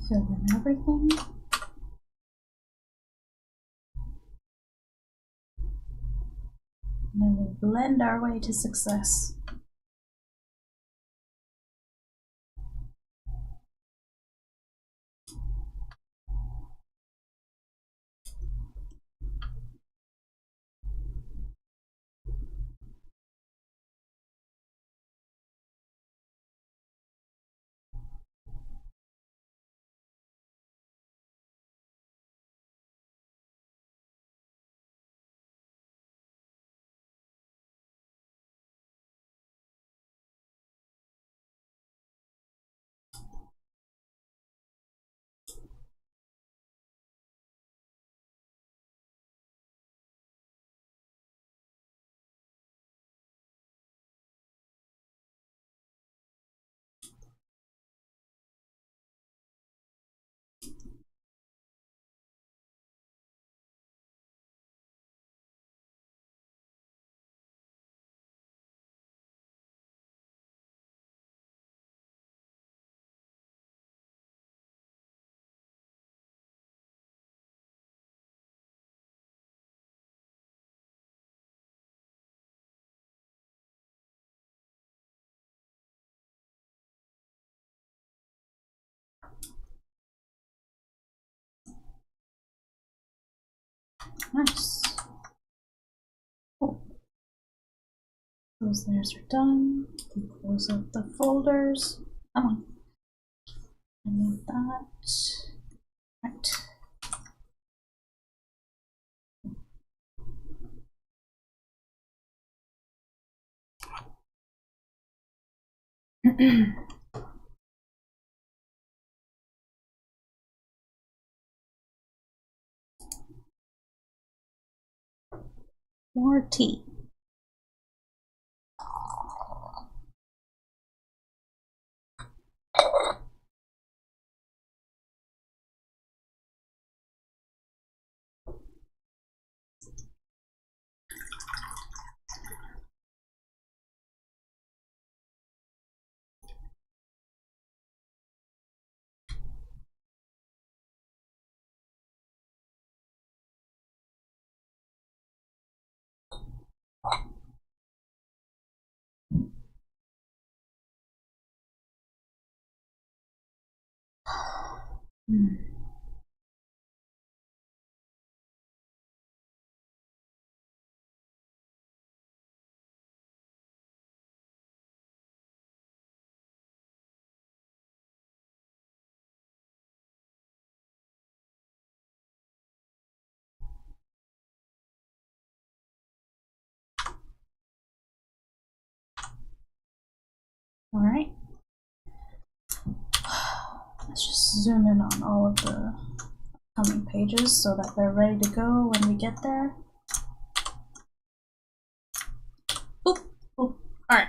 Fill in everything. And then we'll blend our way to success. Nice. Cool. Those layers are done. Close up the folders. Come on. Remove that. Right. More tea. Alright. Let's just zoom in on all of the coming pages so that they're ready to go when we get there. Oop! Oop. Alright.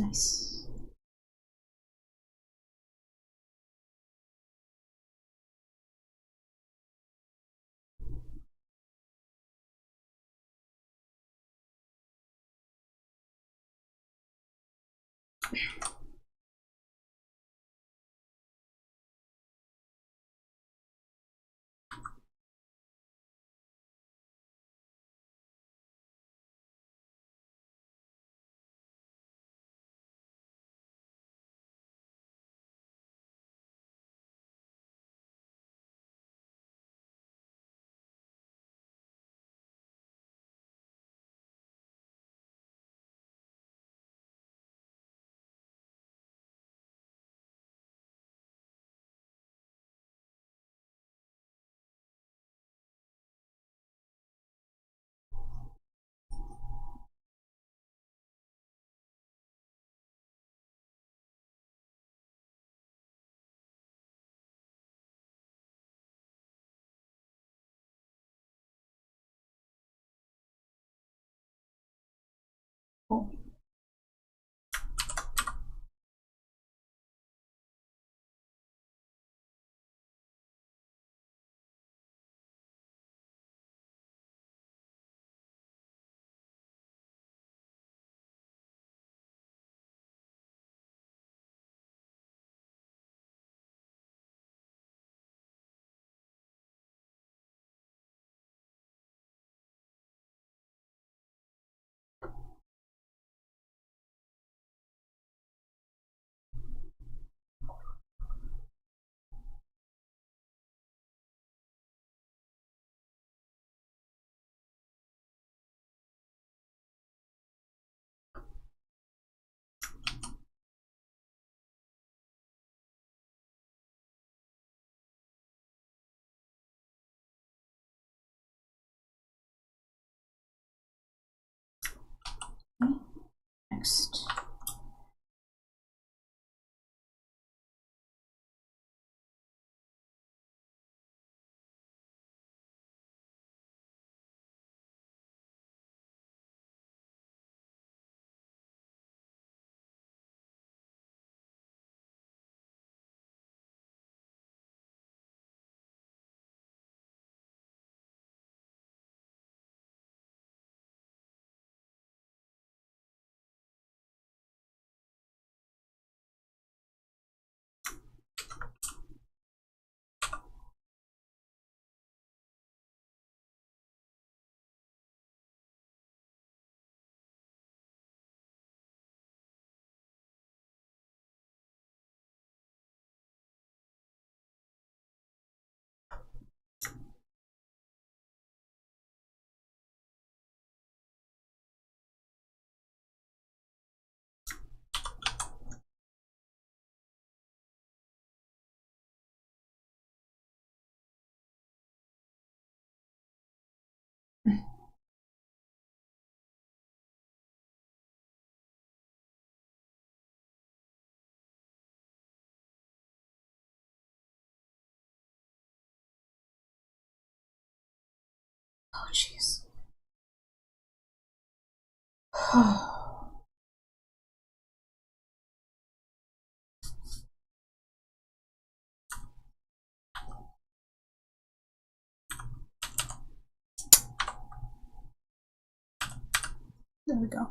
Nice. Cool. next? Oh, jeez. There we go.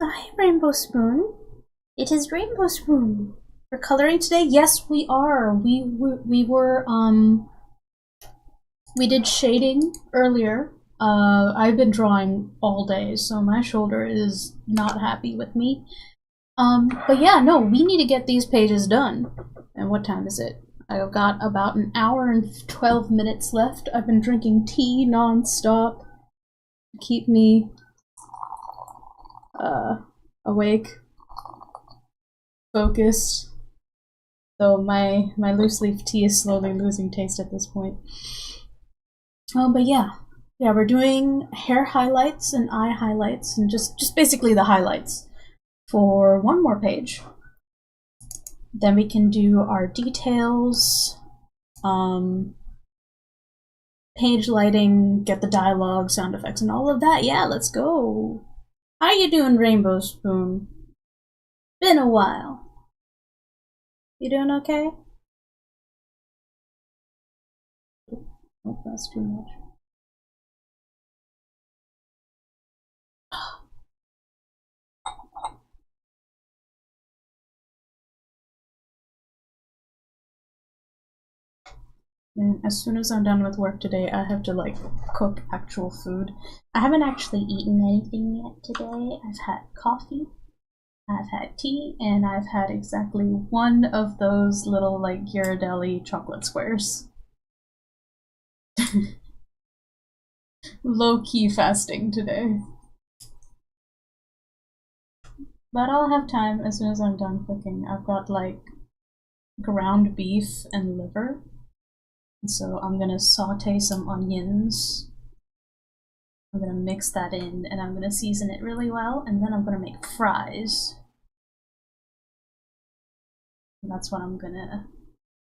Hi, Rainbow Spoon. It is Rainbow Spoon. We're coloring today? Yes, we are. We did shading earlier. I've been drawing all day, so my shoulder is not happy with me. But yeah, no, we need to get these pages done. And what time is it? I've got about an hour and 12 minutes left. I've been drinking tea non-stop to keep me awake, focused. Though my loose leaf tea is slowly losing taste at this point. But yeah, we're doing hair highlights and eye highlights, and just basically the highlights for one more page. Then we can do our details, page lighting, get the dialogue, sound effects, and all of that. Yeah, let's go. How you doing, Rainbow Spoon? Been a while. You doing okay? Oh, that's too much. And as soon as I'm done with work today, I have to like cook actual food. I haven't actually eaten anything yet today. I've had coffee, I've had tea, and I've had exactly one of those little like Ghirardelli chocolate squares. Low-key fasting today. But I'll have time as soon as I'm done cooking. I've got like ground beef and liver. So I'm gonna saute some onions. I'm gonna mix that in and I'm gonna season it really well, and then I'm gonna make fries. And that's what I'm gonna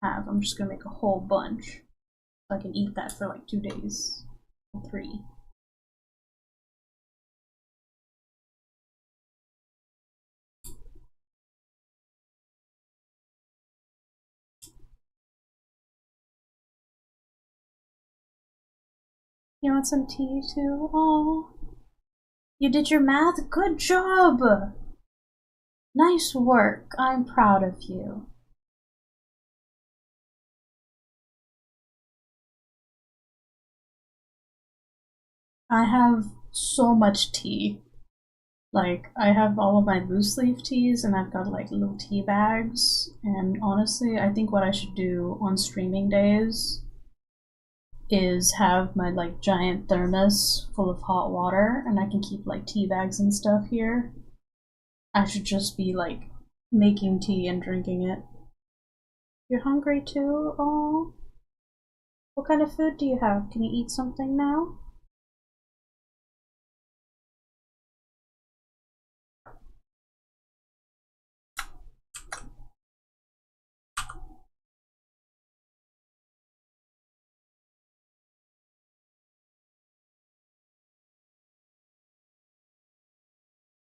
have. I'm just gonna make a whole bunch so I can eat that for like 2 days or 3. You want some tea too? Oh, you did your math? Good job! Nice work. I'm proud of you. I have so much tea. Like, I have all of my loose leaf teas, and I've got like little tea bags. And honestly, I think what I should do on streaming days is have my like giant thermos full of hot water, and I can keep like tea bags and stuff here. I should just be like making tea and drinking it. You're hungry too? Oh, what kind of food do you have? Can you eat something now?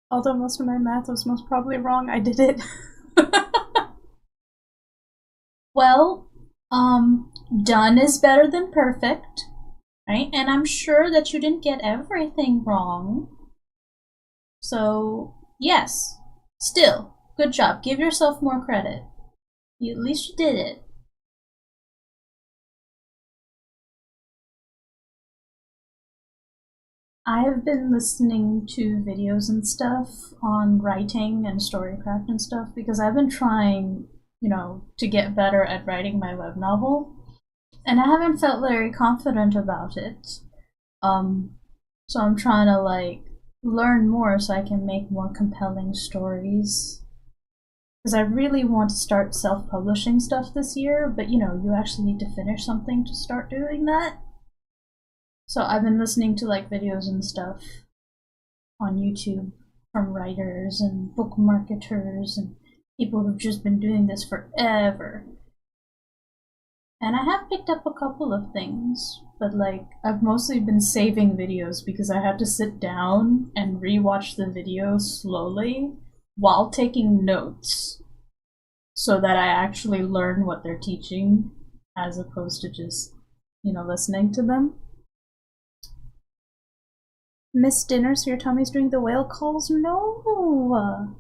Although most of my math was most probably wrong, I did it. Well, done is better than perfect, right? And I'm sure that you didn't get everything wrong. So, yes, still, good job. Give yourself more credit. At least you did it. I have been listening to videos and stuff on writing and storycraft and stuff because I've been trying, to get better at writing my web novel, and I haven't felt very confident about it. So I'm trying to like learn more so I can make more compelling stories. Because I really want to start self-publishing stuff this year, but you actually need to finish something to start doing that. So I've been listening to like videos and stuff on YouTube from writers and book marketers and people who've just been doing this forever. And I have picked up a couple of things, but like I've mostly been saving videos because I have to sit down and rewatch the video slowly while taking notes so that I actually learn what they're teaching as opposed to just, listening to them. Missed dinner, so your tummy's doing the whale calls? No!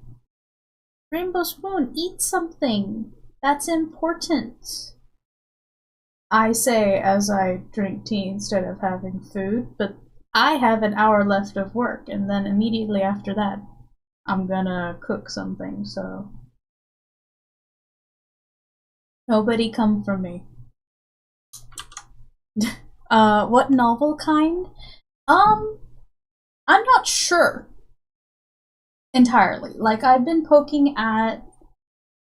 Rainbow Spoon, eat something! That's important! I say as I drink tea instead of having food, but I have an hour left of work, and then immediately after that, I'm gonna cook something, so... Nobody come for me. What novel kind? I'm not sure entirely. Like, I've been poking at...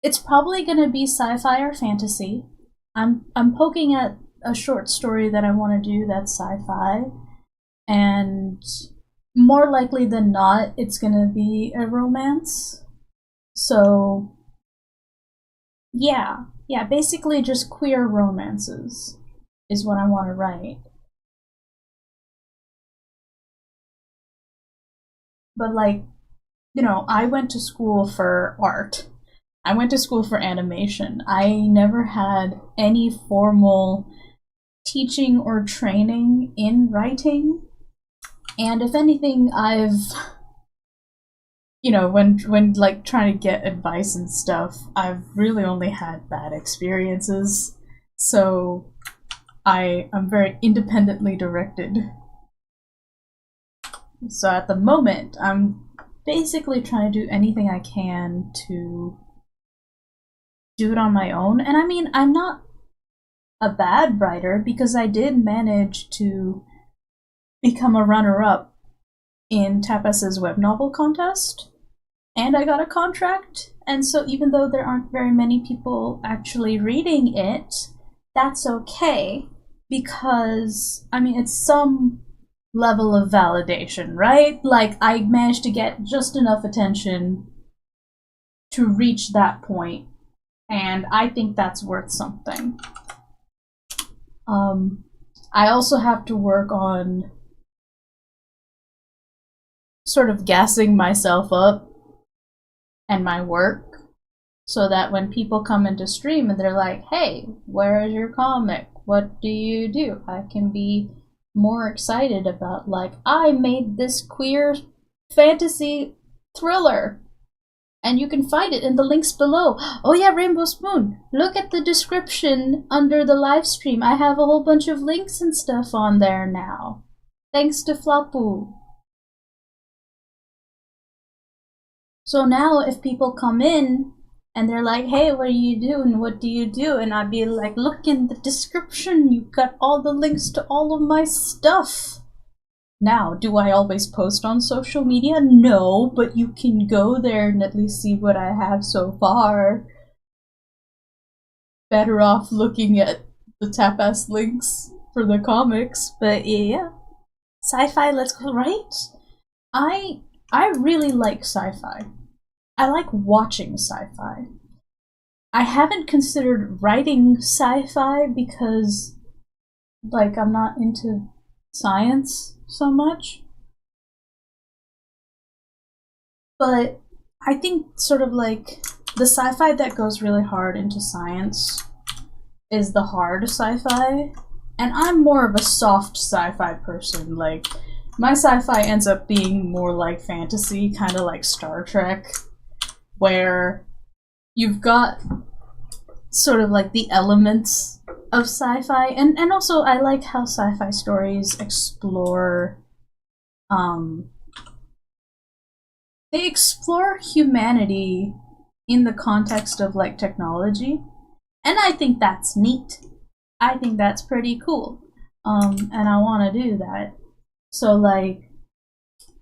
It's probably gonna be sci-fi or fantasy. I'm poking at a short story that I want to do that's sci-fi, and more likely than not, it's gonna be a romance. So, yeah, basically just queer romances is what I want to write. But like, you know, I went to school for art. I went to school for animation. I never had any formal teaching or training in writing. And if anything, I've, you know, when like trying to get advice and stuff, I've really only had bad experiences. So I'm very independently directed. So at the moment, I'm basically trying to do anything I can to do it on my own. And I mean, I'm not a bad writer because I did manage to become a runner-up in Tapas's web novel contest, and I got a contract. And so even though there aren't very many people actually reading it, that's okay, because, I mean, it's some level of validation, right? Like, I managed to get just enough attention to reach that point, and I think that's worth something. I also have to work on sort of gassing myself up and my work, so that when people come into stream and they're like, hey, where is your comic? What do you do? I can be more excited about, like, I made this queer fantasy thriller, and you can find it in the links below. Oh yeah, Rainbow Spoon, look at the description under the live stream. I have a whole bunch of links and stuff on there now. Thanks to Flapu. So now if people come in and they're like, hey, what do you do and what do you do? And I'd be like, look in the description, you've got all the links to all of my stuff. Now, do I always post on social media? No, but you can go there and at least see what I have so far. Better off looking at the Tapas links for the comics, but yeah. Sci-fi, let's go, right? I really like sci-fi. I like watching sci-fi. I haven't considered writing sci-fi because, like, I'm not into science so much. But I think sort of like the sci-fi that goes really hard into science is the hard sci-fi. And I'm more of a soft sci-fi person. Like, my sci-fi ends up being more like fantasy, kind of like Star Trek, where you've got sort of like the elements of sci-fi, and also I like how sci-fi stories explore, they explore humanity in the context of like technology, and I think that's neat. I think that's pretty cool, and I want to do that. So like,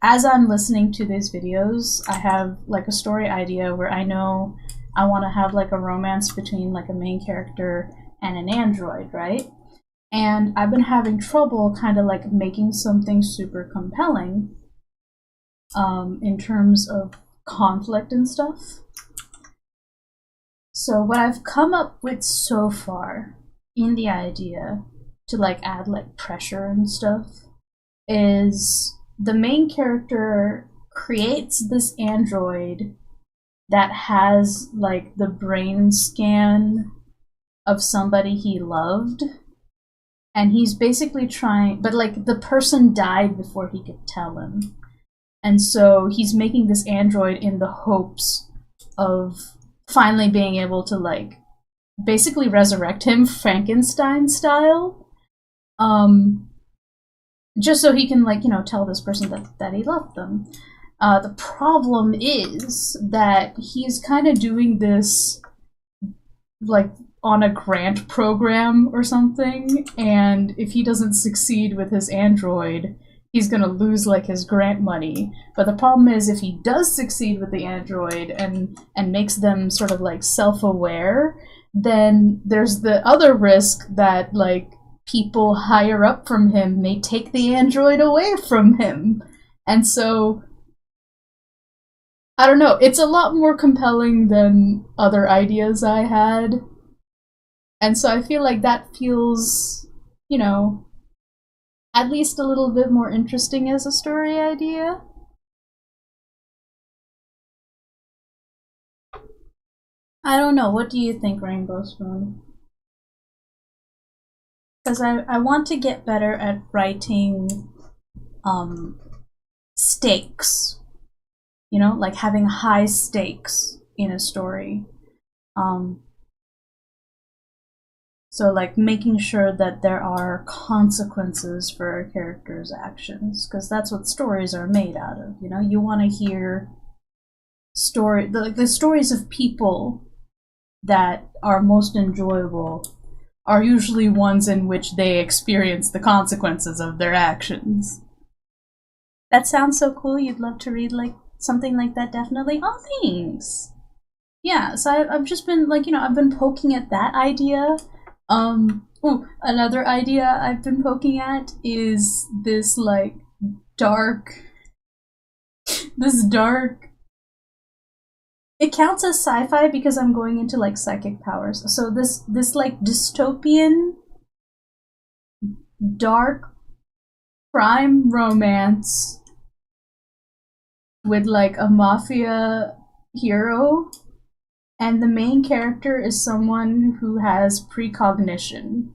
as I'm listening to these videos, I have like a story idea where I know I want to have like a romance between like a main character and an android, right? And I've been having trouble kind of like making something super compelling in terms of conflict and stuff. So what I've come up with so far in the idea to like add like pressure and stuff is the main character creates this android that has like the brain scan of somebody he loved, and he's basically trying, but like the person died before he could tell him. And so he's making this android in the hopes of finally being able to like basically resurrect him Frankenstein style. Just so he can like, you know, tell this person that he loved them. The problem is that he's kind of doing this like on a grant program or something, and if he doesn't succeed with his android, he's gonna lose like his grant money. But the problem is if he does succeed with the android and makes them sort of like self-aware, then there's the other risk that like people higher up from him may take the android away from him. And so I don't know, it's a lot more compelling than other ideas I had. And so I feel like that feels, you know, at least a little bit more interesting as a story idea. I don't know, what do you think, Rainbow Spoon? Because I want to get better at writing stakes. You know, like having high stakes in a story. So like making sure that there are consequences for a character's actions, because that's what stories are made out of. You know, you want to hear the stories of people that are most enjoyable are usually ones in which they experience the consequences of their actions. That sounds so cool. You'd love to read like something like that, definitely. Oh, thanks. Yeah, so I've just been like, you know, I've been poking at that idea. Another idea I've been poking at is this like dark. It counts as sci-fi because I'm going into like psychic powers. So this like dystopian, dark crime romance with like a mafia hero, and the main character is someone who has precognition,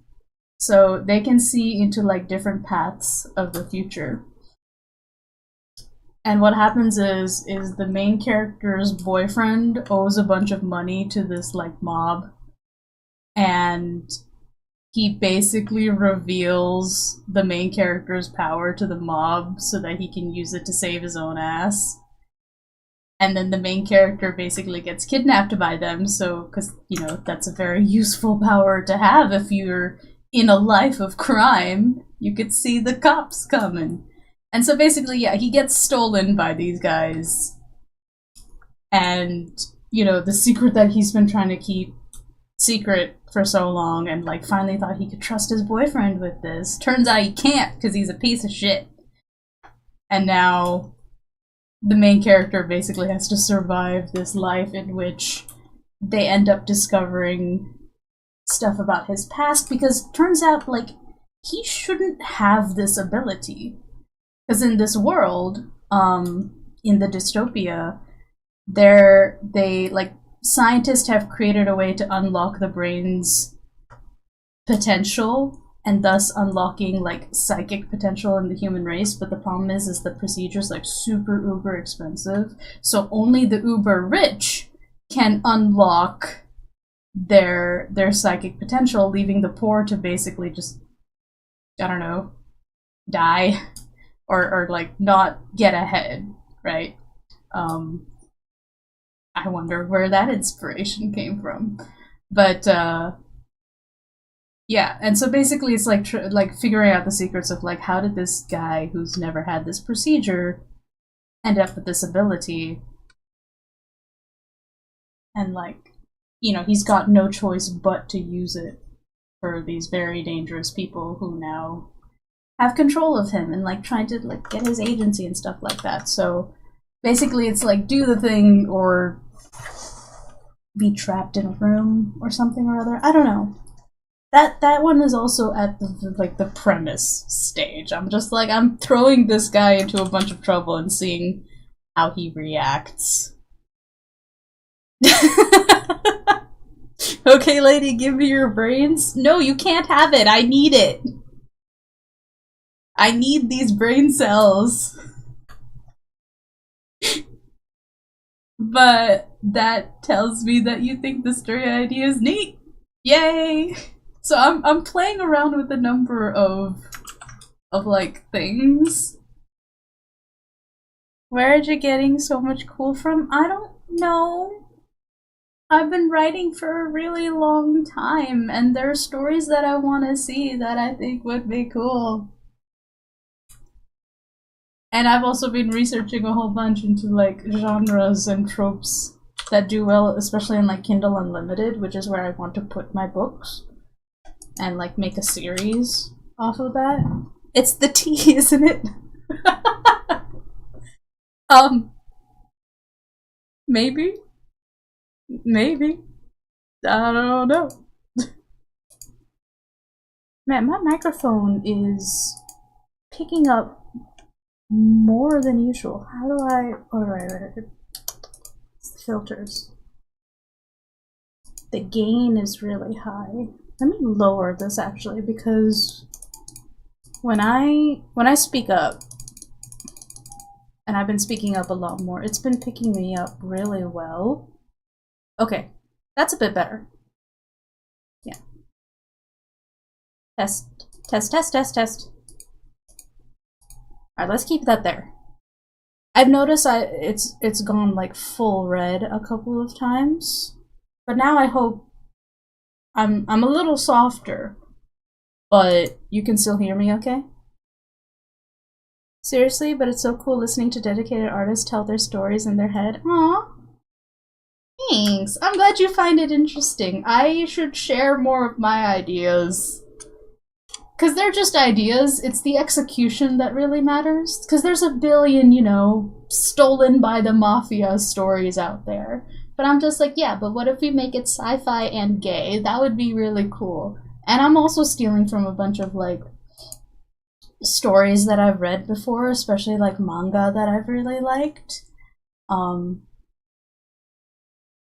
so they can see into like different paths of the future. And what happens is the main character's boyfriend owes a bunch of money to this like mob, and he basically reveals the main character's power to the mob so that he can use it to save his own ass. And then the main character basically gets kidnapped by them, so, because, you know, that's a very useful power to have if you're in a life of crime. You could see the cops coming. And so basically, yeah, he gets stolen by these guys. And, you know, the secret that he's been trying to keep secret for so long, and, like, finally thought he could trust his boyfriend with this. Turns out he can't, because he's a piece of shit. And now the main character basically has to survive this life in which they end up discovering stuff about his past, because it turns out, like, he shouldn't have this ability. Because in this world, in the dystopia, scientists have created a way to unlock the brain's potential, and thus unlocking like psychic potential in the human race. But the problem is the procedure's like super uber expensive, so only the uber rich can unlock their psychic potential, leaving the poor to basically just, I don't know, die or like not get ahead, right? I wonder where that inspiration came from, but yeah, and so basically it's like like figuring out the secrets of like how did this guy who's never had this procedure end up with this ability, and like, you know, he's got no choice but to use it for these very dangerous people who now have control of him and like trying to like get his agency and stuff like that. So basically it's like do the thing or be trapped in a room or something or other. I don't know. That one is also at the premise stage. I'm just like, I'm throwing this guy into a bunch of trouble and seeing how he reacts. Okay, lady, give me your brains. No, you can't have it. I need it. I need these brain cells. But that tells me that you think the story idea is neat. Yay! So I'm playing around with a number of like things. Where are you getting so much cool from? I don't know. I've been writing for a really long time, and there are stories that I want to see that I think would be cool. And I've also been researching a whole bunch into like genres and tropes that do well, especially in like Kindle Unlimited, which is where I want to put my books, and like make a series off of that. It's the tea, isn't it? Maybe. Maybe. I don't know. Man, my microphone is picking up more than usual. How do I... Oh, right. It's the filters. The gain is really high. Let me lower this actually, because when I speak up, and I've been speaking up a lot more, it's been picking me up really well. Okay, that's a bit better. Yeah. Test. Alright, let's keep that there. I've noticed it's gone like full red a couple of times, but now I hope I'm a little softer, but you can still hear me okay? Seriously, but it's so cool listening to dedicated artists tell their stories in their head. Aww. Thanks. I'm glad you find it interesting. I should share more of my ideas. Because they're just ideas, it's the execution that really matters. Because there's a billion, you know, stolen by the mafia stories out there. But I'm just like, yeah, but what if we make it sci-fi and gay? That would be really cool. And I'm also stealing from a bunch of, like, stories that I've read before, especially, like, manga that I've really liked.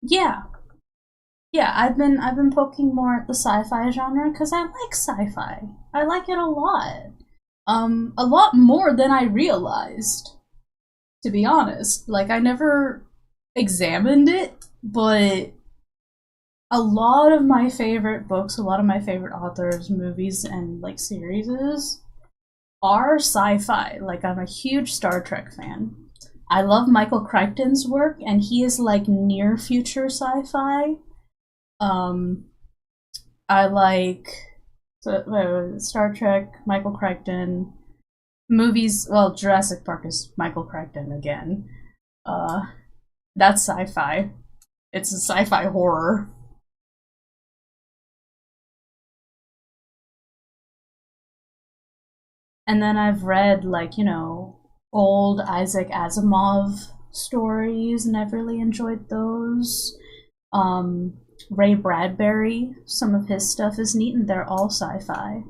Yeah. Yeah, I've been poking more at the sci-fi genre because I like sci-fi. I like it a lot. A lot more than I realized, to be honest. Like, I never examined it, but a lot of my favorite books, a lot of my favorite authors, movies, and, like, series are sci-fi. Like, I'm a huge Star Trek fan. I love Michael Crichton's work, and he is, like, near-future sci-fi. I like Star Trek, Michael Crichton, movies, well, Jurassic Park is Michael Crichton again. That's sci-fi. It's a sci-fi horror. And then I've read, like, you know, old Isaac Asimov stories, and I've really enjoyed those. Ray Bradbury, some of his stuff is neat, and they're all sci-fi.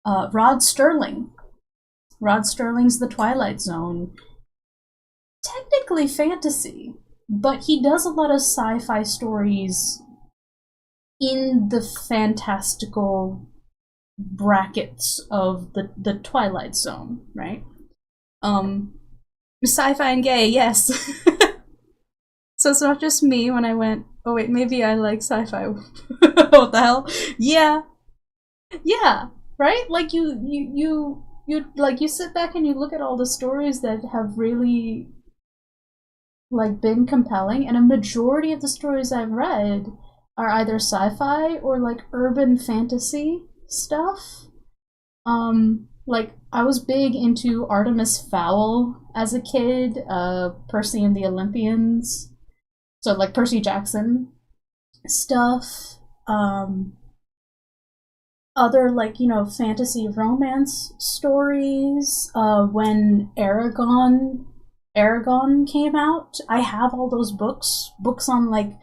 Rod Sterling. Rod Sterling's The Twilight Zone. Technically fantasy, but he does a lot of sci-fi stories in the fantastical brackets of the Twilight Zone, right? Sci-fi and gay, yes. So it's not just me when I went, oh wait, maybe I like sci-fi. What the hell? Yeah. Yeah, right? Like you like you sit back and you look at all the stories that have really like been compelling, and a majority of the stories I've read are either sci-fi or like urban fantasy stuff. Like I was big into Artemis Fowl as a kid, Percy and the Olympians. So like Percy Jackson stuff. Other like, you know, fantasy romance stories. When Aragon came out, I have all those books on like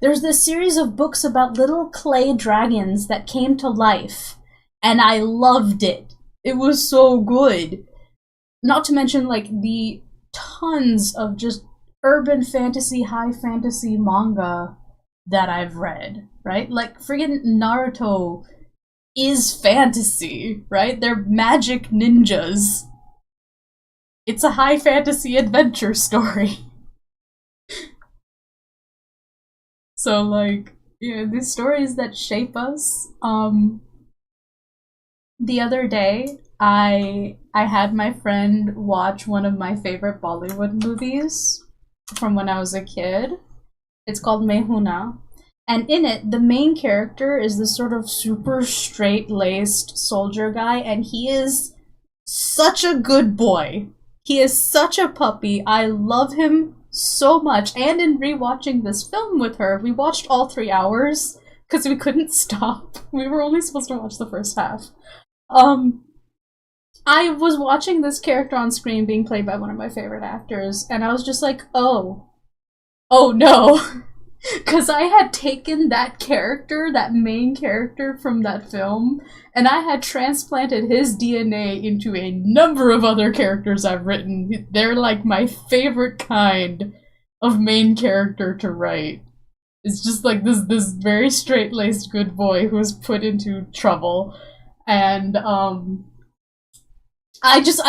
there's this series of books about little clay dragons that came to life, and I loved it. It was so good. Not to mention like the tons of just urban fantasy, high fantasy manga that I've read, right? Like friggin' Naruto is fantasy, right? They're magic ninjas. It's a high fantasy adventure story. So, like, yeah, these stories that shape us. The other day, I had my friend watch one of my favorite Bollywood movies from when I was a kid. It's called Mehuna. And in it, the main character is this sort of super straight laced soldier guy, and he is such a good boy. He is such a puppy. I love him so much. And in rewatching this film with her, we watched all 3 hours because we couldn't stop. We were only supposed to watch the first half. Um, I was watching this character on screen being played by one of my favorite actors, and I was just like, oh no. Because I had taken that character, that main character from that film, and I had transplanted his DNA into a number of other characters I've written. They're like my favorite kind of main character to write. It's just like this very straight-laced good boy who was put into trouble. And I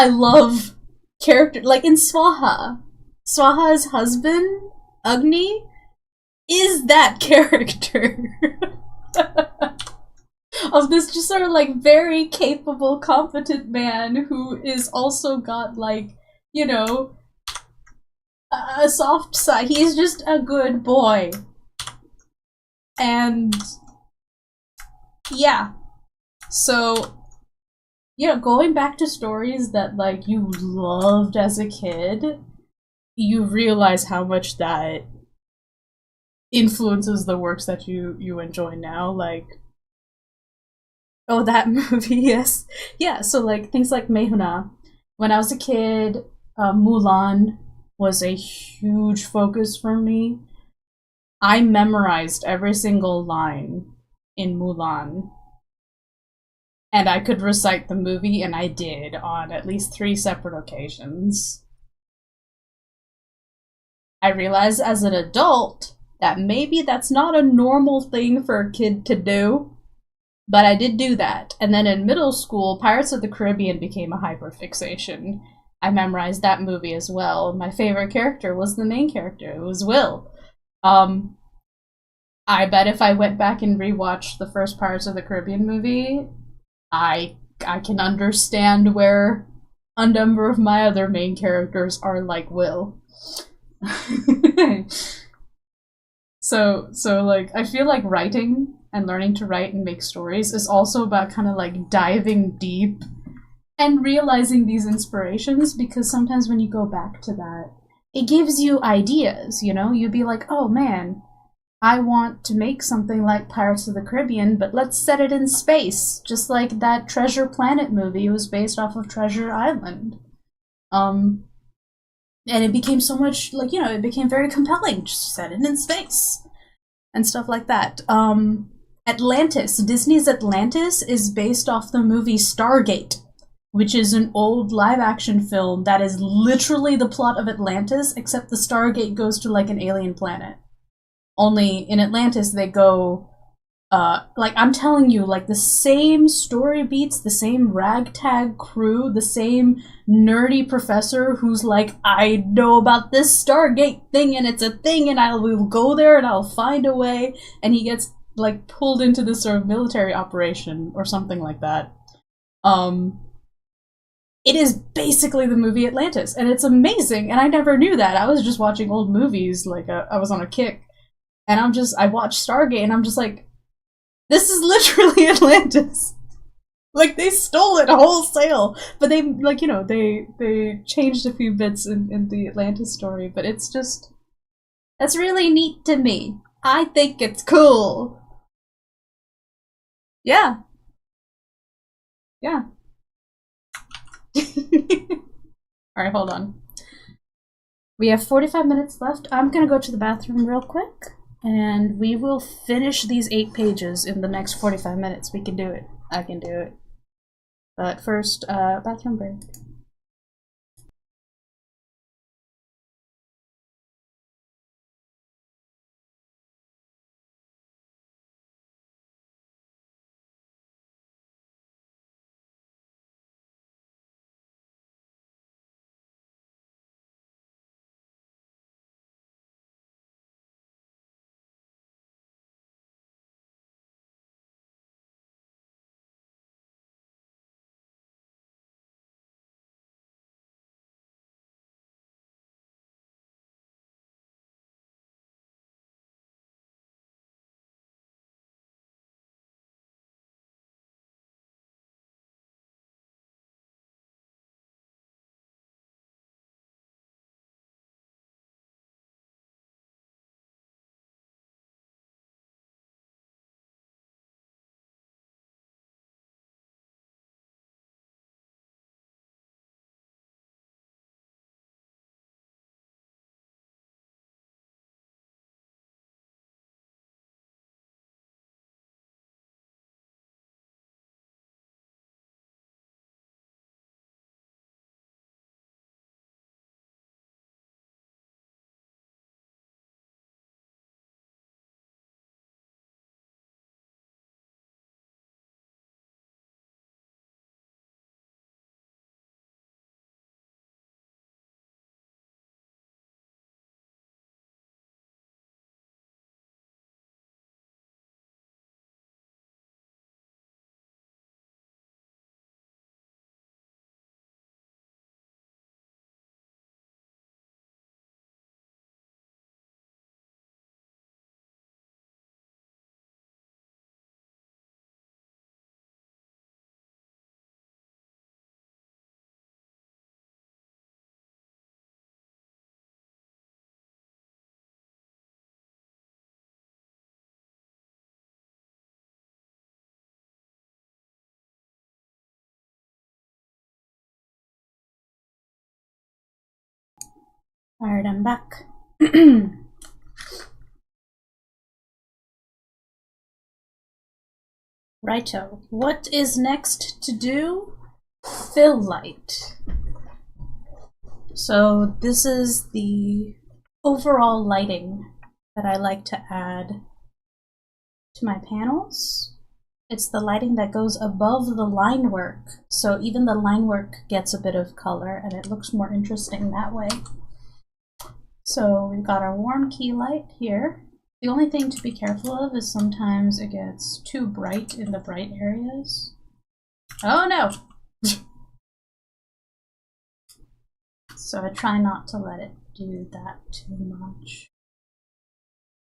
love character like in Swaha. Swaha's husband, Agni, is that character of this just sort of like very capable, competent man who is also got like, you know, a soft side. He's just a good boy. And yeah. So, you know, going back to stories that like you loved as a kid, you realize how much that influences the works that you enjoy now. Like, oh, that movie, yes, yeah. So like things like Mehuna. When I was a kid, Mulan was a huge focus for me. I memorized every single line in Mulan, and I could recite the movie, and I did on at least 3 separate occasions. I realized as an adult that maybe that's not a normal thing for a kid to do, but I did do that. And then in middle school, Pirates of the Caribbean became a hyperfixation. I memorized that movie as well. My favorite character was the main character. It was Will. Um, I bet if I went back and rewatched the first Pirates of the Caribbean movie, I can understand where a number of my other main characters are like Will. So like I feel like writing and learning to write and make stories is also about kind of like diving deep and realizing these inspirations, because sometimes when you go back to that, it gives you ideas, you know? You'd be like, "Oh man, I want to make something like Pirates of the Caribbean, but let's set it in space, just like that Treasure Planet movie was based off of Treasure Island." Um and it became so much like, you know, it became very compelling, just set it in space and stuff like that. Atlantis, Disney's Atlantis is based off the movie Stargate, which is an old live action film that is literally the plot of Atlantis, except the Stargate goes to like an alien planet. Only in Atlantis they go like I'm telling you, like the same story beats, the same ragtag crew, the same nerdy professor who's like, I know about this Stargate thing and it's a thing and I will go there and I'll find a way, and he gets like pulled into this sort of military operation or something like that. Um it is basically the movie Atlantis, and it's amazing, and I never knew that. I was just watching old movies, like I was on a kick, and I watched Stargate and I'm just like, this is literally Atlantis. Like they stole it wholesale, but they like, you know, they changed a few bits in the Atlantis story, but it's just, that's really neat to me. I think it's cool. Yeah, yeah. All right, hold on. We have 45 minutes left. I'm gonna go to the bathroom real quick, and we will finish these 8 pages in the next 45 minutes. We can do it. I can do it. But first, bathroom break. Alright, I'm back. Righto. What is next to do? Fill light. So this is the overall lighting that I like to add to my panels. It's the lighting that goes above the line work, so even the line work gets a bit of color and it looks more interesting that way. So we've got our warm key light here. The only thing to be careful of is sometimes it gets too bright in the bright areas. Oh no! So I try not to let it do that too much,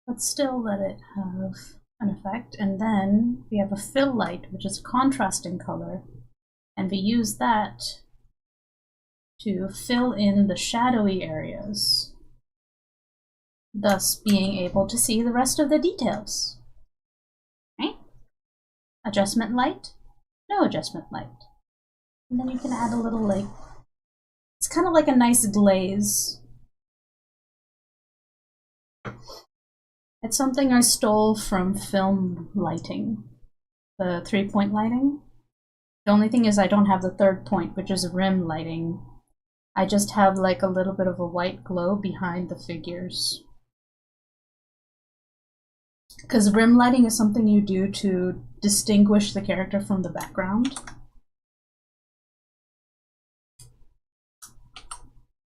but still let it have an effect. And then we have a fill light, which is contrasting color, and we use that to fill in the shadowy areas, thus being able to see the rest of the details. Right? Adjustment light, no adjustment light. And then you can add a little, like, it's kind of like a nice glaze. It's something I stole from film lighting, the 3-point lighting. The only thing is I don't have the third point, which is rim lighting. I just have like a little bit of a white glow behind the figures. Because rim lighting is something you do to distinguish the character from the background.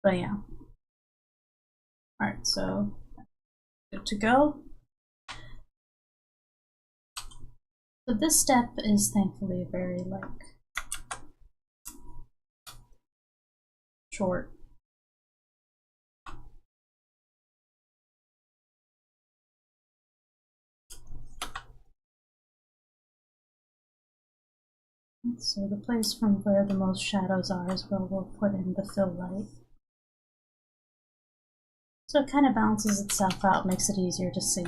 But yeah. Alright, so good to go. So this step is thankfully very, like, short. So the place from where the most shadows are is where we'll put in the fill light. So it kind of balances itself out, makes it easier to see.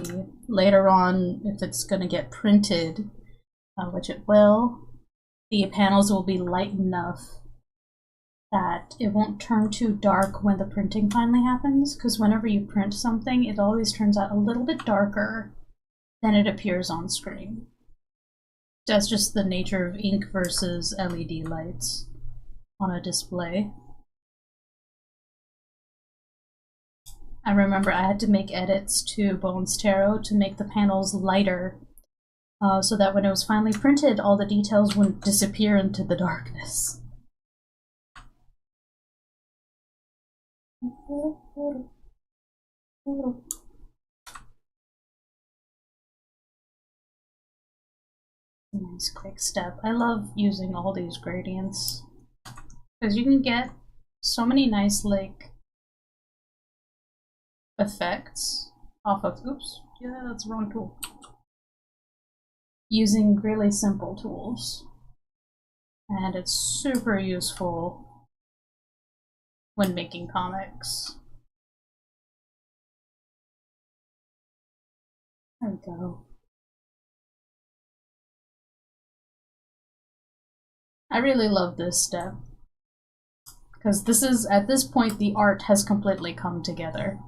Later on, if it's going to get printed, which it will, the panels will be light enough that it won't turn too dark when the printing finally happens, because whenever you print something, it always turns out a little bit darker than it appears on screen. That's just the nature of ink versus LED lights on a display. I remember I had to make edits to Bones Tarot to make the panels lighter, so that when it was finally printed, all the details wouldn't disappear into the darkness. Nice quick step. I love using all these gradients because you can get so many nice, like, effects off of, oops, yeah, that's the wrong tool. Using really simple tools. And it's super useful when making comics. There we go. I really love this step, because this is, at this point, the art has completely come together.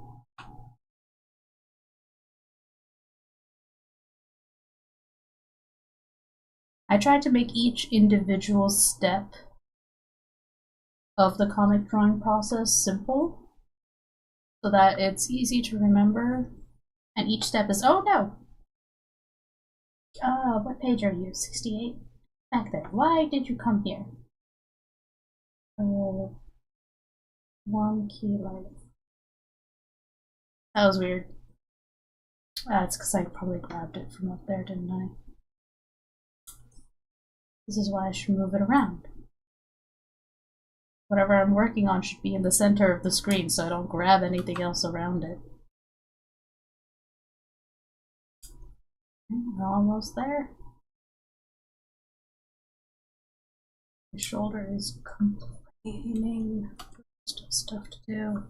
I tried to make each individual step of the comic drawing process simple, so that it's easy to remember, and each step is, oh no! What page are you? 68? Back there. Why did you come here? One key light. That was weird. It's because I probably grabbed it from up there, didn't I? This is why I should move it around. Whatever I'm working on should be in the center of the screen so I don't grab anything else around it. We're almost there. The shoulder is complaining. Still stuff to do.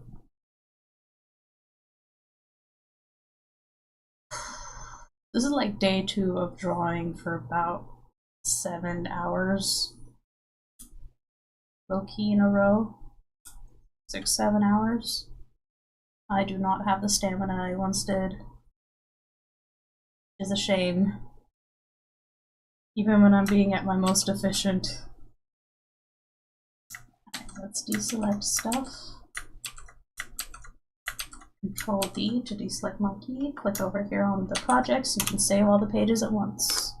This is like day 2 of drawing for about 7 hours. Low key in a row. 6, 7 hours. I do not have the stamina I once did. It's a shame. Even when I'm being at my most efficient. Alright, let's deselect stuff. Control D to deselect my key. Click over here on the project so you can save all the pages at once.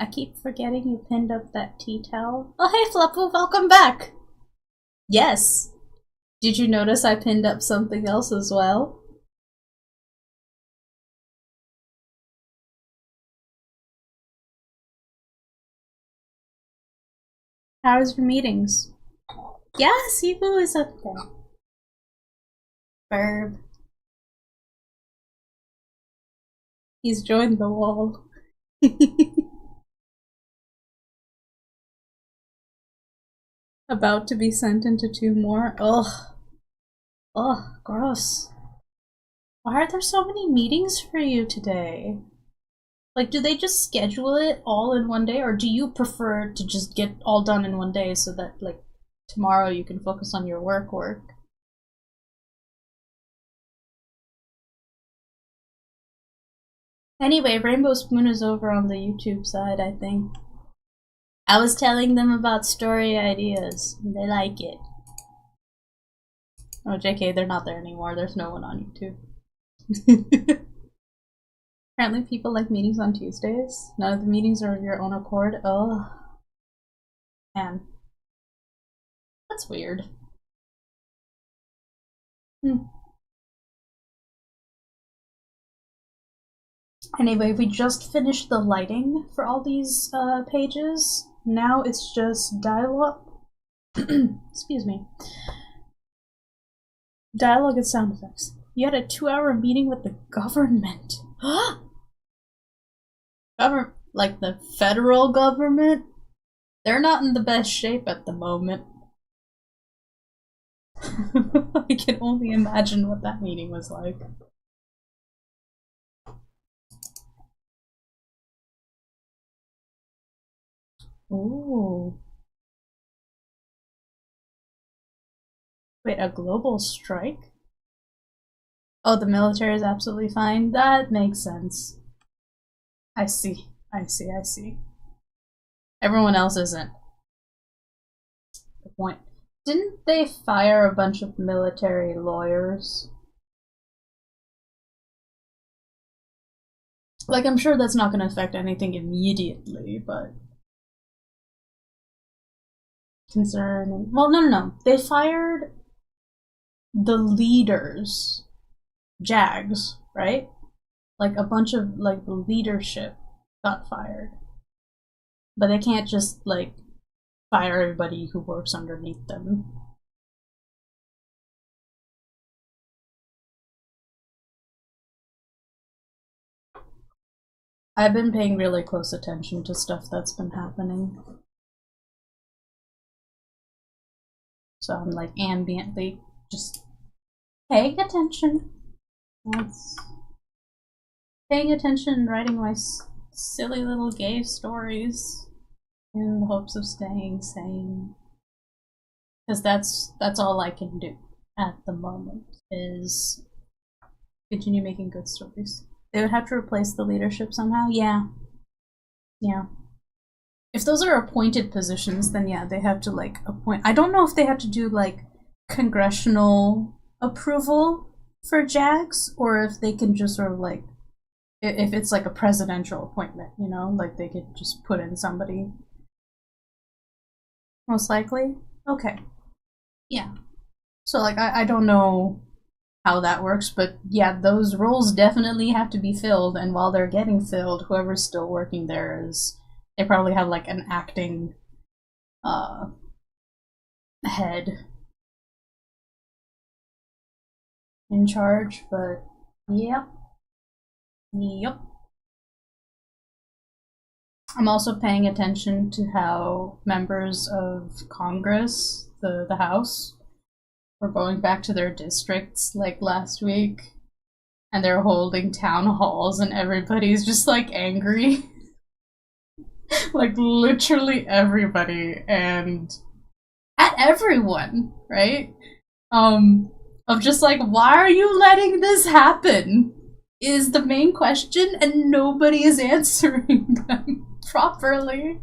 I keep forgetting you pinned up that tea towel. Oh hey Fluppu, welcome back! Yes! Did you notice I pinned up something else as well? How's your meetings? Yes, Evo is up there. Verb. He's joined the wall. About to be sent into 2 more? Ugh. Ugh, gross. Why are there so many meetings for you today? Like, do they just schedule it all in one day, or do you prefer to just get all done in one day so that, like, tomorrow you can focus on your work? Anyway, Rainbow Spoon is over on the YouTube side, I think. I was telling them about story ideas, and they like it. Oh, JK, they're not there anymore. There's no one on YouTube. Apparently people like meetings on Tuesdays. None of the meetings are of your own accord. Oh. Man. That's weird. Anyway, we just finished the lighting for all these pages. Now it's just dialogue. Excuse me. Dialogue and sound effects. You had a 2-hour meeting with the government. Like the federal government? They're not in the best shape at the moment. I can only imagine what that meeting was like. Ooh. Wait, a global strike? Oh, the military is absolutely fine. That makes sense. I see. Everyone else isn't. The point. Didn't they fire a bunch of military lawyers? Like, I'm sure that's not going to affect anything immediately, but... concerning... Well, no. They fired the leaders. JAGs, right? Like, a bunch of, like, the leadership got fired. But they can't just, like, fire everybody who works underneath them. I've been paying really close attention to stuff that's been happening. So I'm like ambiently just paying attention. That's paying attention and writing my silly little gay stories in the hopes of staying sane. Because that's all I can do at the moment, is continue making good stories. They would have to replace the leadership somehow? Yeah. If those are appointed positions, then yeah, they have to, like, appoint... I don't know if they have to do, like, congressional approval for JAGs, or if they can just sort of, like... if it's, like, a presidential appointment, you know? Like, they could just put in somebody. Most likely? Okay. Yeah. So, like, I don't know how that works, but yeah, those roles definitely have to be filled, and while they're getting filled, whoever's still working there is... They probably have, like, an acting head in charge, but yep. I'm also paying attention to how members of Congress, the House, were going back to their districts, like, last week, and they're holding town halls, and everybody's just, like, angry. Like, literally everybody, and at everyone, right? Of just like, why are you letting this happen? Is the main question, and nobody is answering them properly.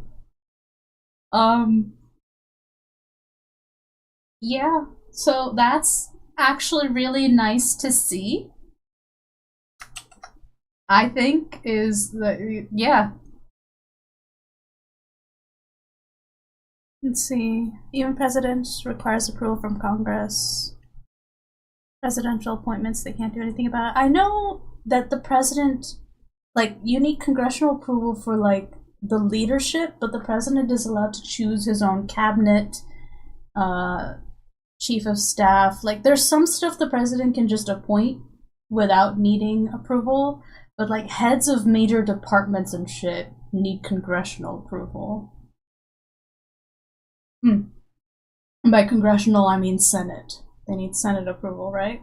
Yeah, so that's actually really nice to see. I think is the, yeah. Let's see. Even president requires approval from Congress. Presidential appointments, they can't do anything about it. I know that the president, like, you need congressional approval for, like, the leadership, but the president is allowed to choose his own cabinet, chief of staff. Like, there's some stuff the president can just appoint without needing approval, but, like, heads of major departments and shit need congressional approval. And by congressional, I mean Senate. They need Senate approval, right?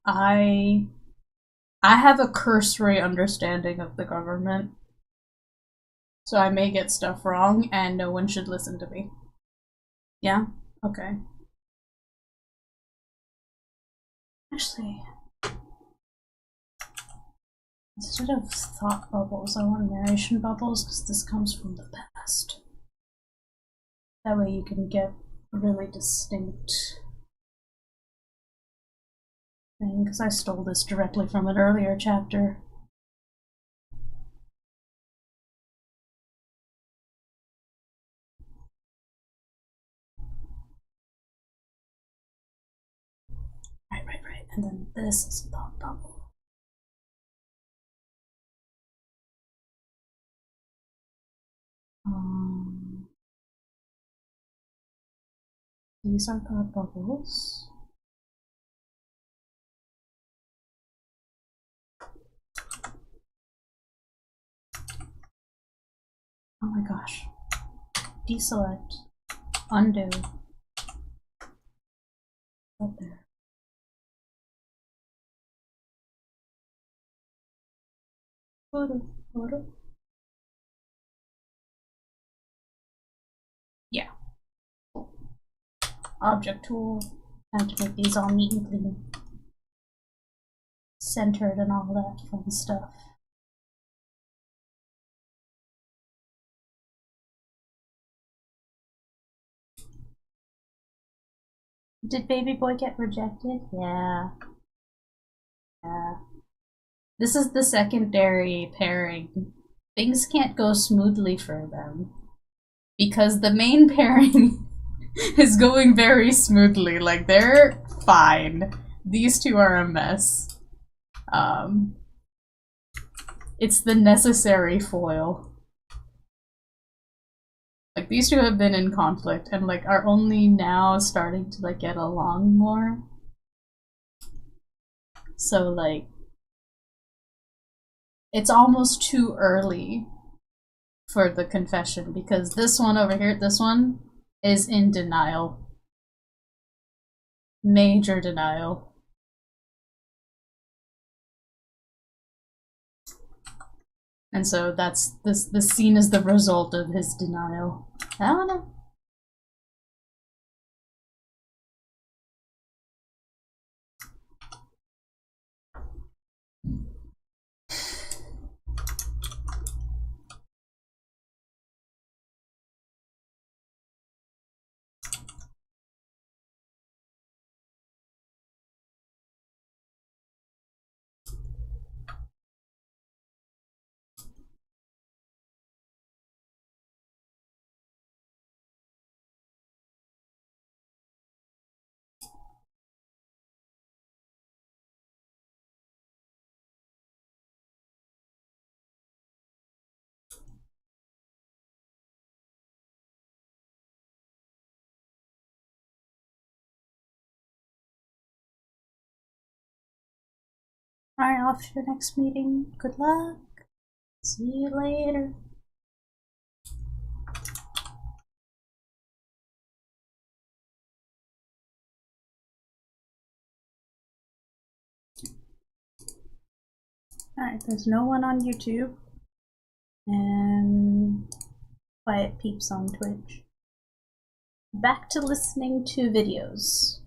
I have a cursory understanding of the government, so I may get stuff wrong, and no one should listen to me. Yeah? Okay. Actually, instead of thought bubbles, I want narration bubbles, because this comes from the past. That way you can get a really distinct thing, because I stole this directly from an earlier chapter. Right. And then this is a thought bubble. These are thought bubbles. Oh my gosh. Deselect. Undo. Up there. Photo. Yeah. Object tool. Time to make these all neat and clean. Centered and all that fun stuff. Did baby boy get rejected? Yeah. This is the secondary pairing. Things can't go smoothly for them. Because the main pairing is going very smoothly. Like, they're fine. These two are a mess. It's the necessary foil. Like, these two have been in conflict and, like, are only now starting to, like, get along more. So, like, it's almost too early for the confession, because this one over here, this one, is in denial. Major denial. And so that's this scene is the result of his denial. I don't know. Alright, off to your next meeting. Good luck. See you later. Alright, there's no one on YouTube. And quiet peeps on Twitch. Back to listening to videos.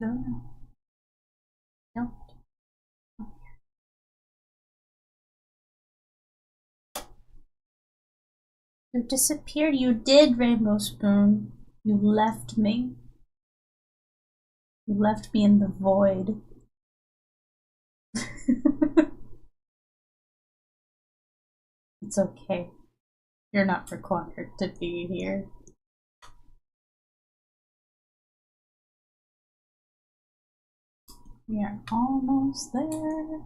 No. No. You disappeared. You did, Rainbow Spoon. You left me. You left me in the void. It's okay. You're not required to be here. We are almost there.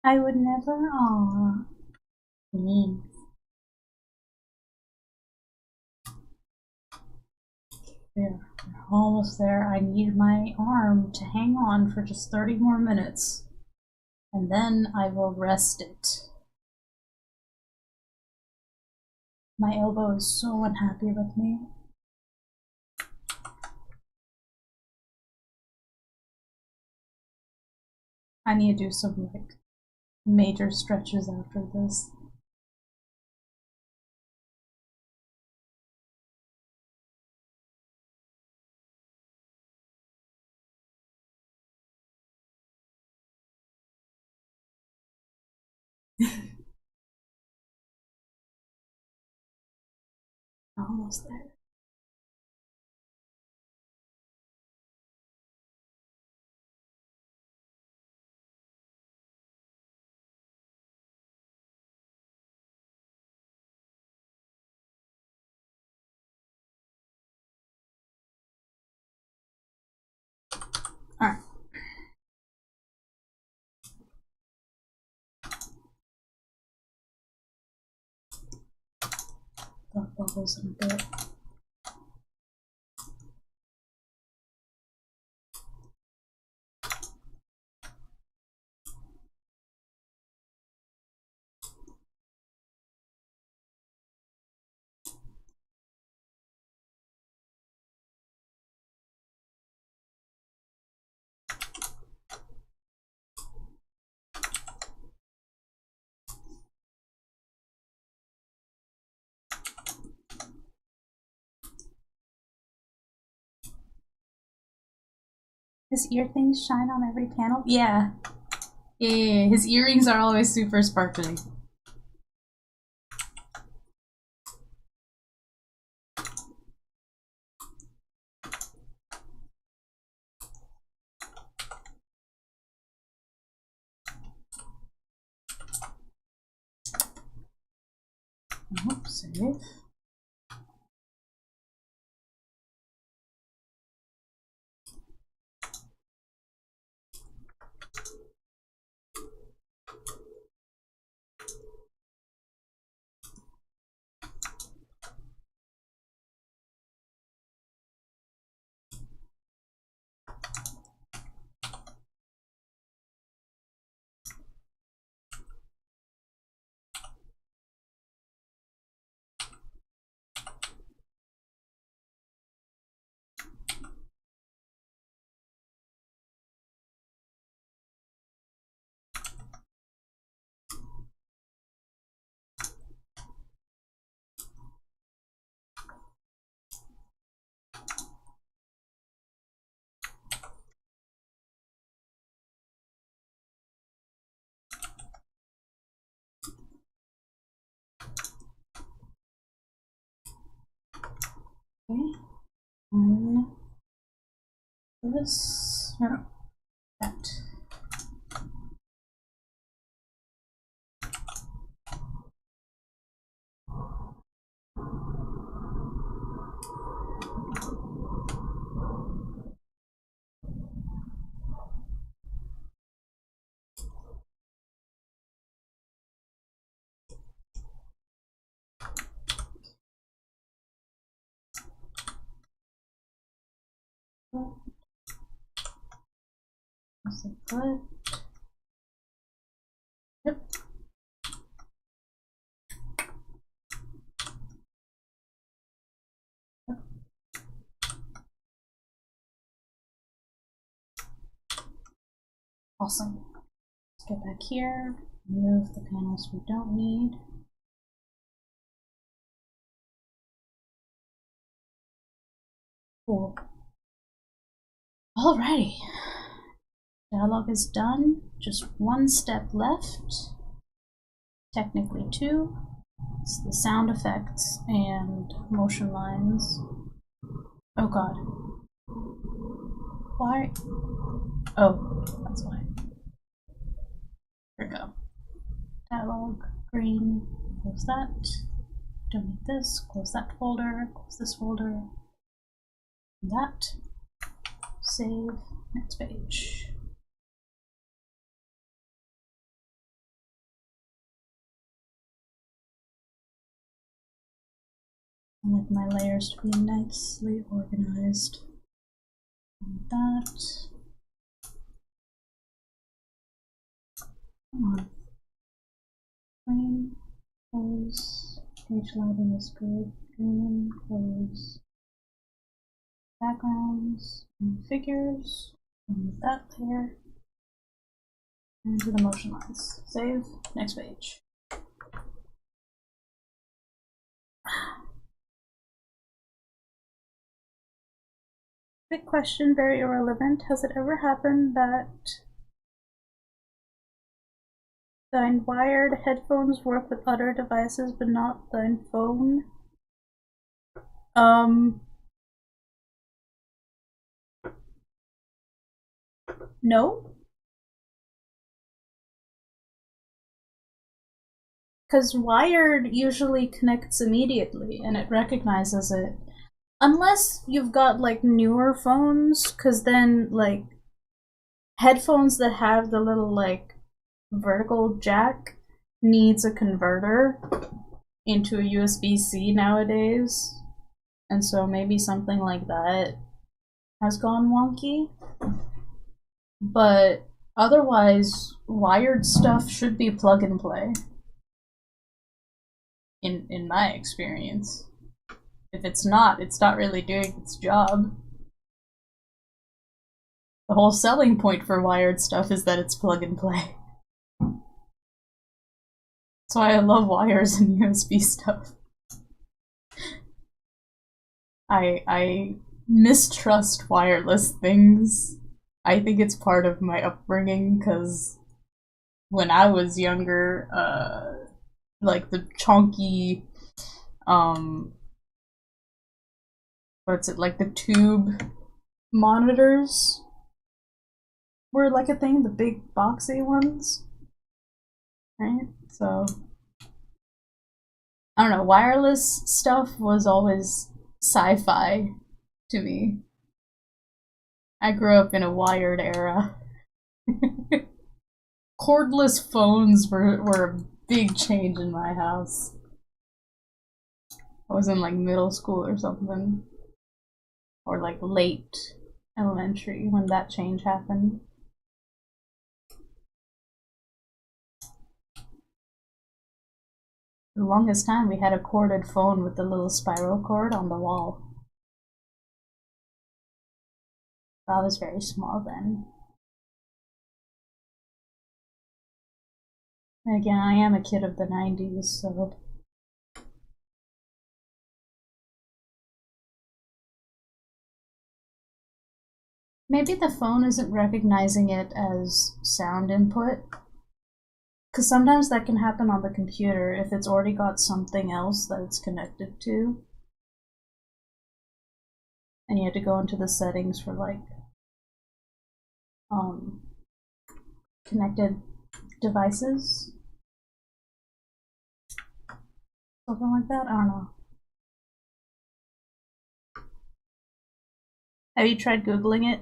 I would never. Aw. Mean. We're almost there. I need my arm to hang on for just 30 more minutes. And then I will rest it. My elbow is so unhappy with me. I need to do some like major stretches after this. Almost there. Alright. Got bubbles in a bit. His ear things shine on every panel? Yeah. Yeah, his earrings are always super sparkly. Oops, save. Okay. This. No. That. Is it good? Yep. Awesome. Let's get back here, remove the panels we don't need. Cool. Alrighty. Dialogue is done. Just one step left. Technically two. It's the sound effects and motion lines. Oh god. Why? Oh, that's why. Here we go. Dialogue, green, close that. Don't need this, close that folder, close this folder. That. Save, next page. I like my layers to be nicely organized. Like that. Come on. Green, close, page lighting is good. Green, close. Backgrounds and figures. Remove that layer. And do the motion lines. Save, next page. Quick question, very irrelevant. Has it ever happened that thine wired headphones work with other devices but not thine phone? No? Because wired usually connects immediately and it recognizes it. Unless you've got like newer phones, because then like headphones that have the little like vertical jack needs a converter into a USB-C nowadays. And so maybe something like that has gone wonky. But otherwise, wired stuff should be plug and play. In my experience. If it's not really doing its job. The whole selling point for wired stuff is that it's plug and play. That's why I love wires and USB stuff. I mistrust wireless things. I think it's part of my upbringing, because when I was younger, like the chonky, what's it, like the tube monitors were like a thing, the big boxy ones, right? So, I don't know, wireless stuff was always sci-fi to me. I grew up in a wired era. Cordless phones were a big change in my house. I was in like middle school or something. Or like late elementary when that change happened. For the longest time we had a corded phone with the little spiral cord on the wall. I was very small then. And again, I am a kid of the 90s, so... Maybe the phone isn't recognizing it as sound input. Because sometimes that can happen on the computer if it's already got something else that it's connected to. And you have to go into the settings for like connected devices. Something like that? I don't know. Have you tried Googling it?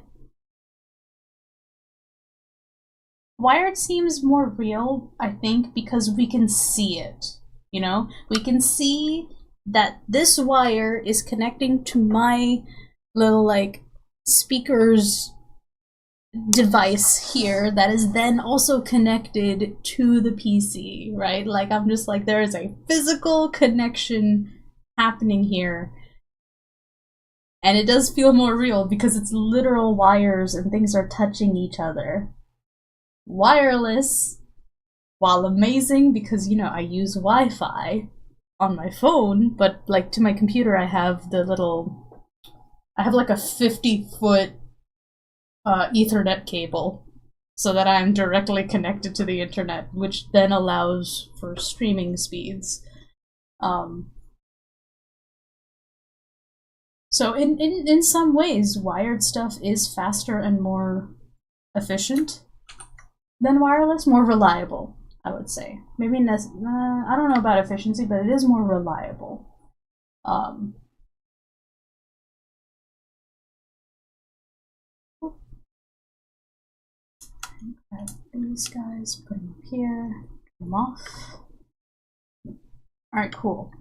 Wired seems more real, I think, because we can see it. You know? We can see that this wire is connecting to my little, like, speaker's device here that is then also connected to the PC, right? Like, I'm just like, there is a physical connection happening here. And it does feel more real because it's literal wires and things are touching each other. Wireless, while amazing because, you know, I use Wi-Fi on my phone, but like to my computer I have the little, I have like a 50-foot Ethernet cable so that I'm directly connected to the internet, which then allows for streaming speeds. So in some ways, wired stuff is faster and more efficient than wireless, more reliable, I would say. Maybe I don't know about efficiency, but it is more reliable. Grab these guys, put them up here, turn them off. Alright, cool.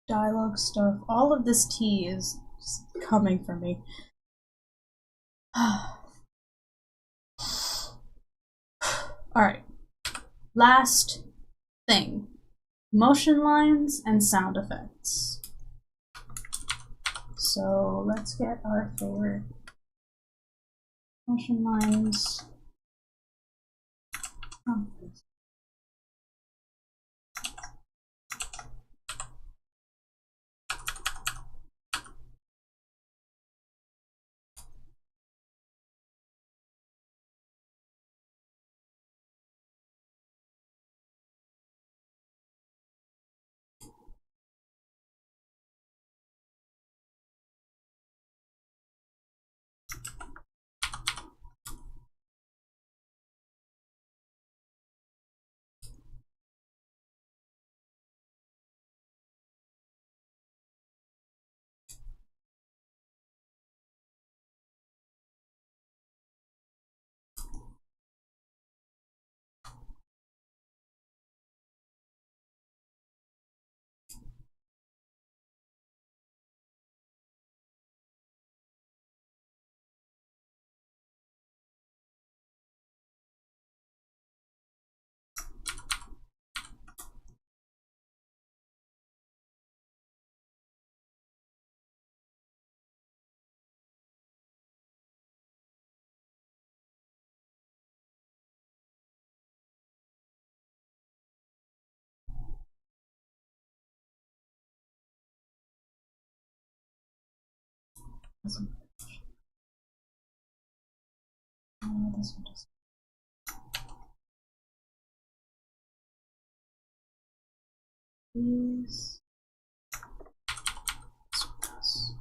Dialogue stuff. All of this tea is just coming for me. Alright. Last thing. Motion lines and sound effects. So let's get our favorite motion lines. This one does. These. This one does.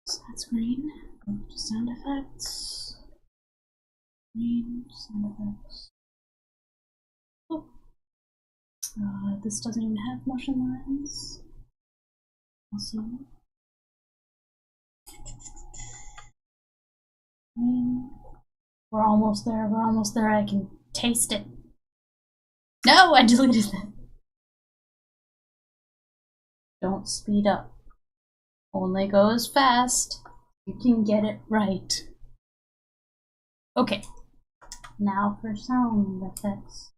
So that's green. Go to sound effects. Green, sound effects. Oh. This doesn't even have motion lines. Also, green. We're almost there. We're almost there. I can taste it. No, I deleted that. Don't speed up. Only go as fast. You can get it right. Okay, now for sound effects.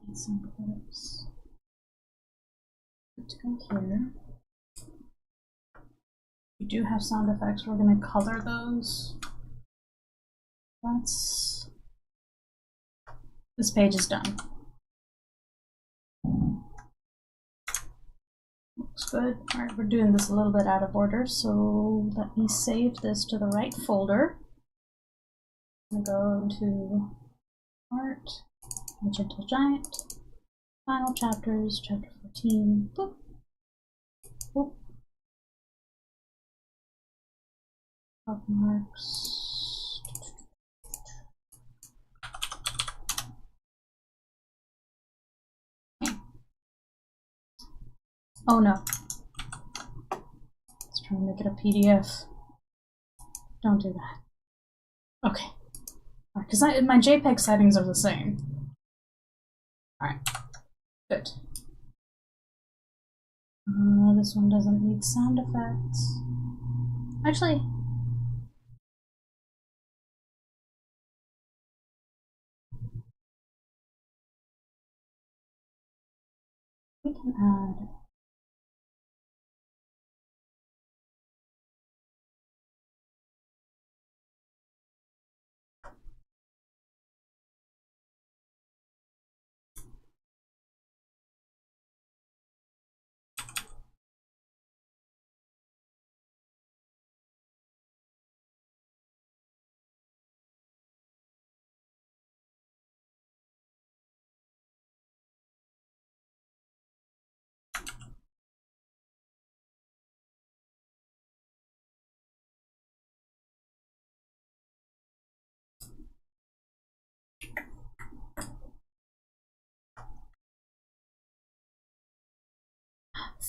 Need some clips. Good to go here. We do have sound effects. We're going to color those. This page is done. Looks good. Alright, we're doing this a little bit out of order, so let me save this to the right folder. I'm going to go to Art, The Gentle Giant, Final Chapters, Chapter 14. Boop. Boop. Bookmarks. Oh no. Let's try and make it a PDF. Don't do that. Okay. Because my JPEG settings are the same. Alright. Good. This one doesn't need sound effects. Actually, we can add.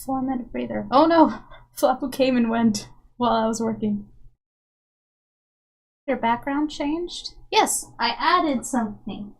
Four-minute breather. Oh no! Flapu came and went while I was working. Your background changed? Yes, I added something.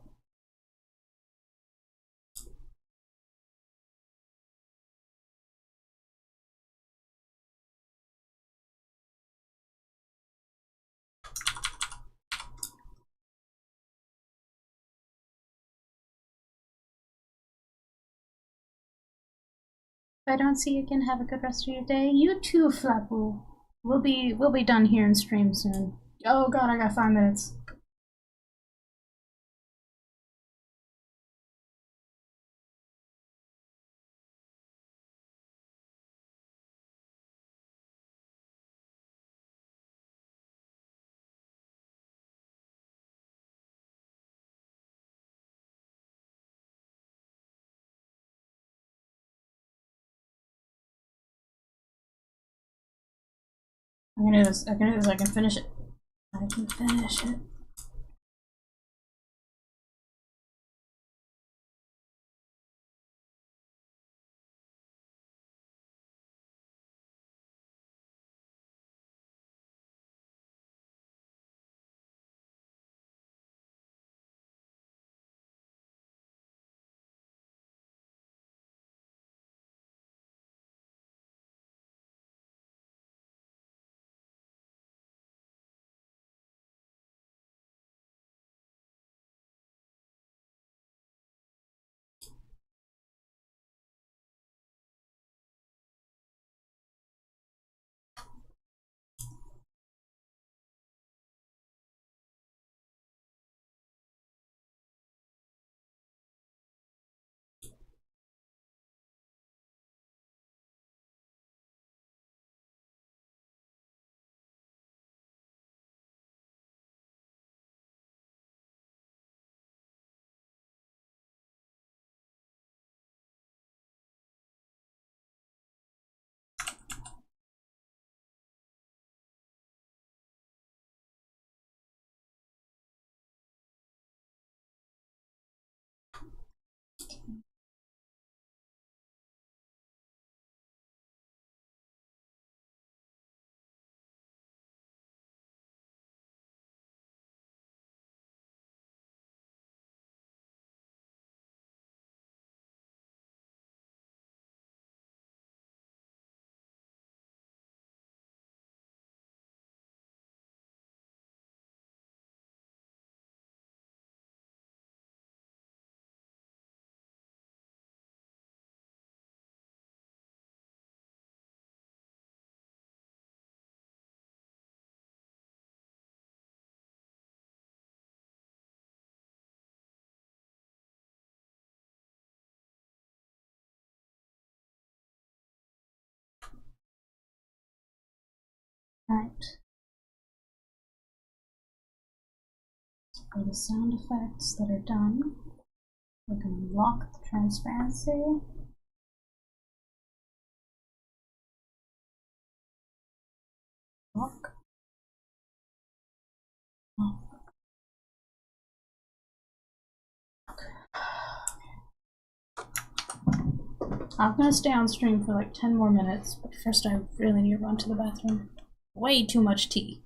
If I don't see you again, have a good rest of your day. You too, Flapu. We'll be done here in stream soon. Oh god, I got 5 minutes. I can do this. I can do this. I can finish it. I can finish it. Alright. For the sound effects that are done, we're going to lock the transparency. Lock. Lock. I'm gonna stay on stream for like 10 more minutes, but first I really need to run to the bathroom. Way too much tea.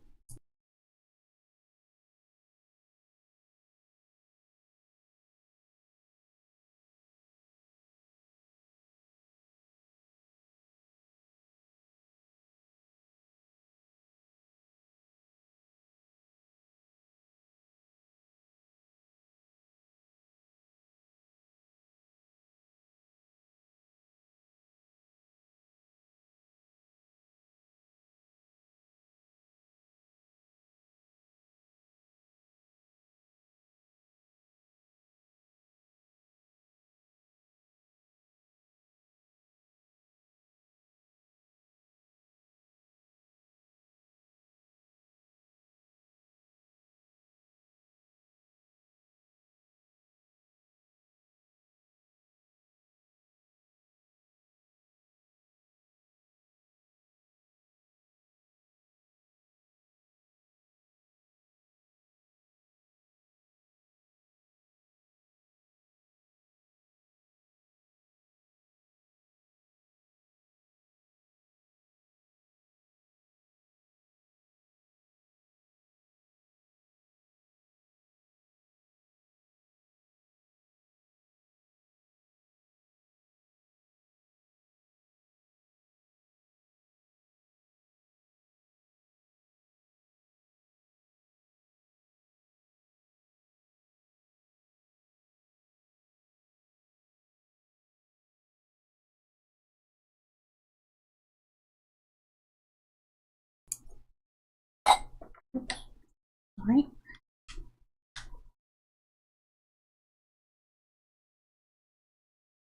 Alright.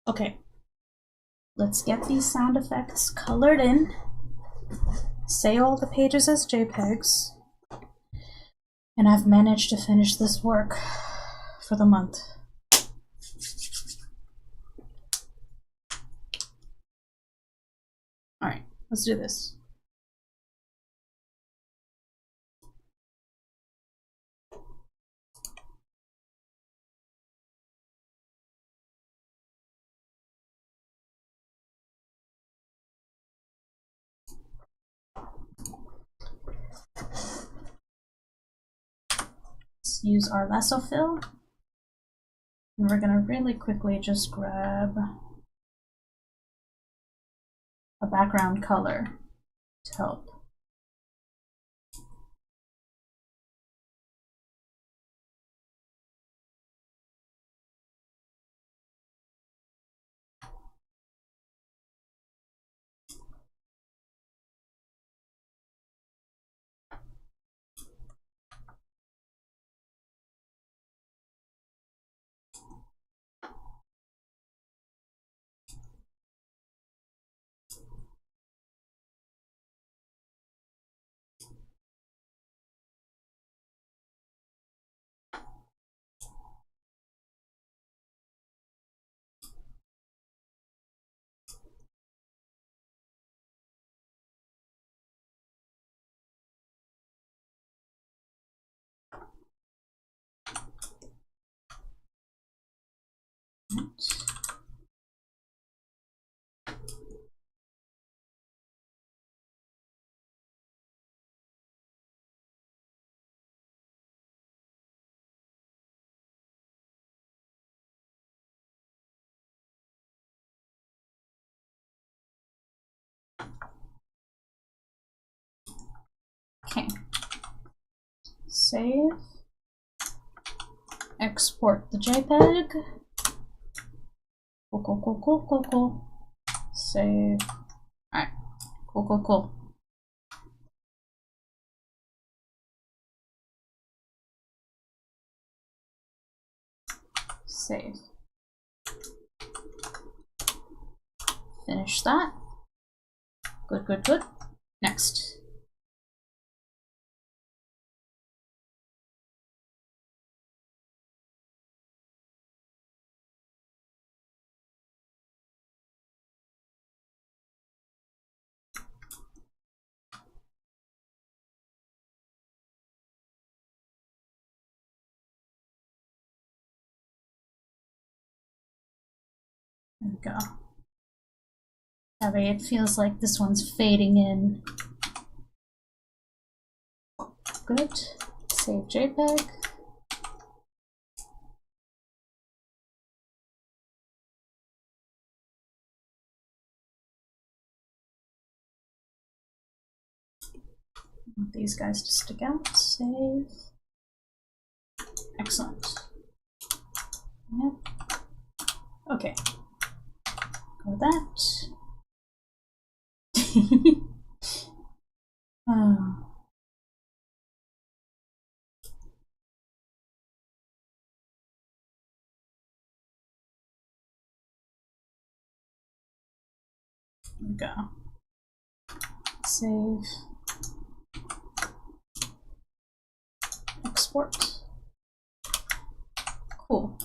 Okay. Let's get these sound effects colored in. Say all the pages as JPEGs. And I've managed to finish this work for the month. Alright, let's do this. Let's use our lasso fill. And we're gonna really quickly just grab a background color to help. Okay. Save. Export the JPEG. Cool. Save. Alright. Cool. Save. Finish that. Good. Next. There we go. That way it feels like this one's fading in. Good. Save JPEG. I want these guys to stick out. Save. Excellent. Yep. Okay. Go with that. Oh. There we go. Save. Export. Cool.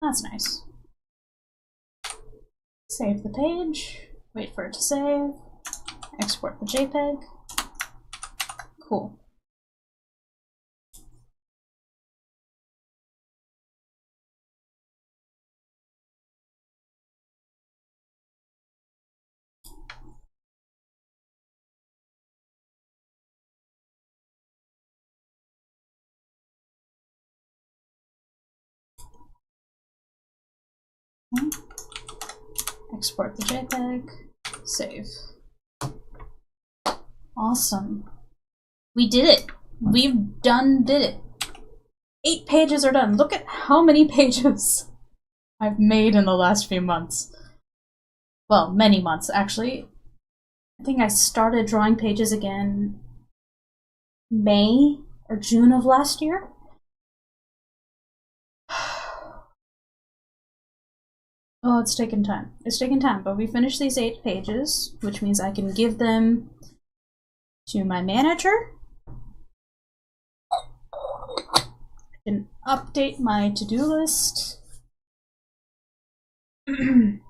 That's nice. Save the page, wait for it to save, export the JPEG. Cool. Export the JPEG, save. Awesome. We did it. We've did it. 8 pages are done. Look at how many pages I've made in the last few months. Well, many months, actually. I think I started drawing pages again May or June of last year. Oh, it's taken time. It's taken time, but we finished these 8 pages, which means I can give them to my manager. I can update my to-do list. But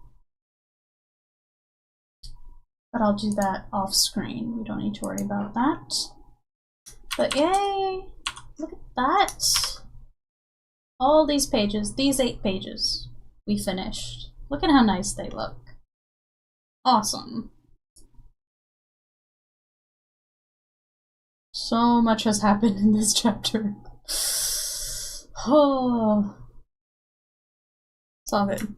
I'll do that off screen. We don't need to worry about that. But yay! Look at that! All these pages, these 8 pages, we finished. Look at how nice they look. Awesome. So much has happened in this chapter. Oh. It's all good.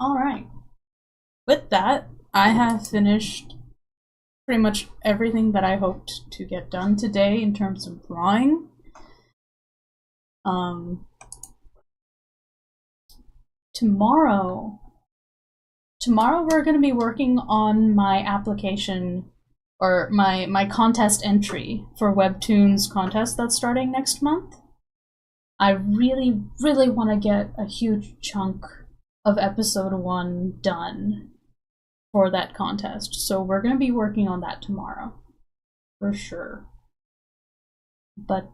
Alright. With that, I have finished pretty much everything that I hoped to get done today in terms of drawing. Tomorrow we're going to be working on my application, or my contest entry for Webtoons contest that's starting next month. I really, really want to get a huge chunk of episode 1 done for that contest, so we're going to be working on that tomorrow, for sure. But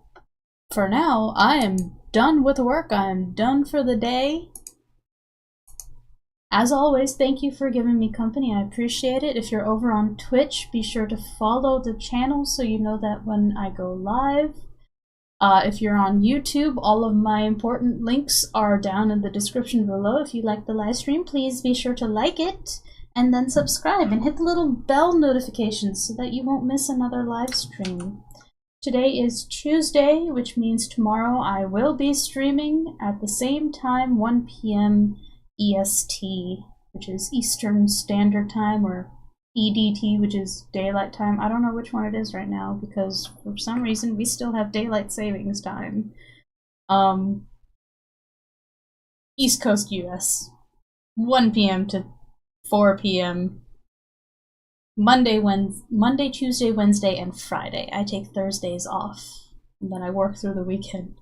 for now, I am done with work. I am done for the day. As always, thank you for giving me company. I appreciate it. If you're over on Twitch, be sure to follow the channel so you know that when I go live. If you're on YouTube, all of my important links are down in the description below. If you like the live stream, please be sure to like it and then subscribe and hit the little bell notifications so that you won't miss another live stream. Today is Tuesday, which means tomorrow I will be streaming at the same time, 1 p.m. EST, which is Eastern Standard Time, or EDT, which is Daylight Time. I don't know which one it is right now, because for some reason we still have Daylight Savings Time. East Coast US. 1 p.m. to 4 p.m. Monday, Tuesday, Wednesday, and Friday. I take Thursdays off, and then I work through the weekend.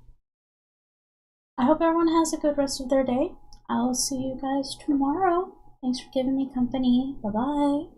I hope everyone has a good rest of their day. I'll see you guys tomorrow. Thanks for giving me company. Bye-bye.